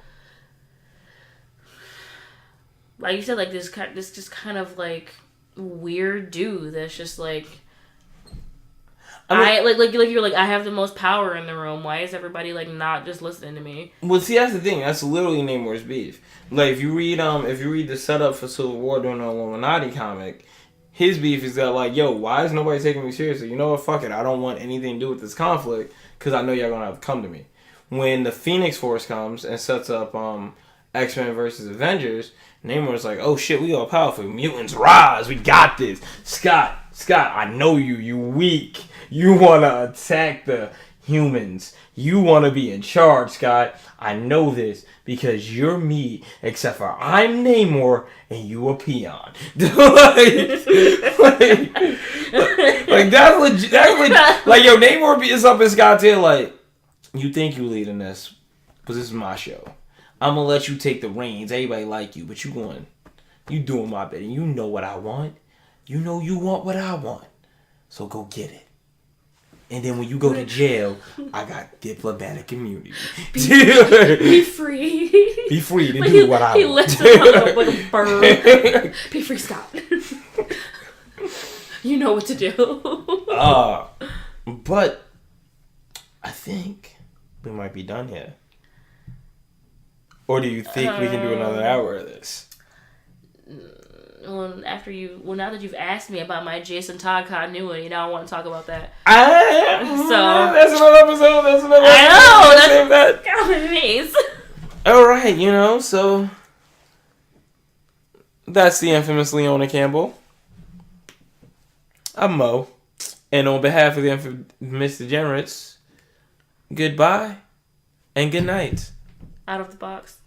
Like you said, like this just kind of like weird dude that's just like I you're like I have the most power in the room. Why is everybody like not just listening to me? Well, see, that's the thing. That's literally Namor's beef. Like if you read the setup for Civil War during the Illuminati comic, his beef is that like, yo, why is nobody taking me seriously? You know what? Fuck it. I don't want anything to do with this conflict because I know y'all gonna have to come to me. When the Phoenix Force comes and sets up X-Men versus Avengers. Namor's like, oh shit, we all powerful. Mutants rise, we got this. Scott, I know you. You weak. You want to attack the humans. You want to be in charge, Scott. I know this because you're me, except for I'm Namor and you a peon. like that's legit. That's legit. Like, yo, Namor is up in Scott's tail like, you think you leading this, but this is my show. I'm going to let you take the reins. Everybody like you, but you doing my bidding. You know what I want. You know you want what I want. So go get it. And then when you go to jail, I got diplomatic immunity. Be free. Be free to do what I want. He lifts him up like a bird. Be free, Scott. You know what to do. But I think we might be done here. Or do you think we can do another hour of this? Well, now that you've asked me about my Jason Todd continuity, now I want to talk about that. That's another episode. I know. That's amazing. All right, so that's the infamous Leona Campbell. I'm Mo, and on behalf of the infamous degenerates, goodbye and good night. Out of the box.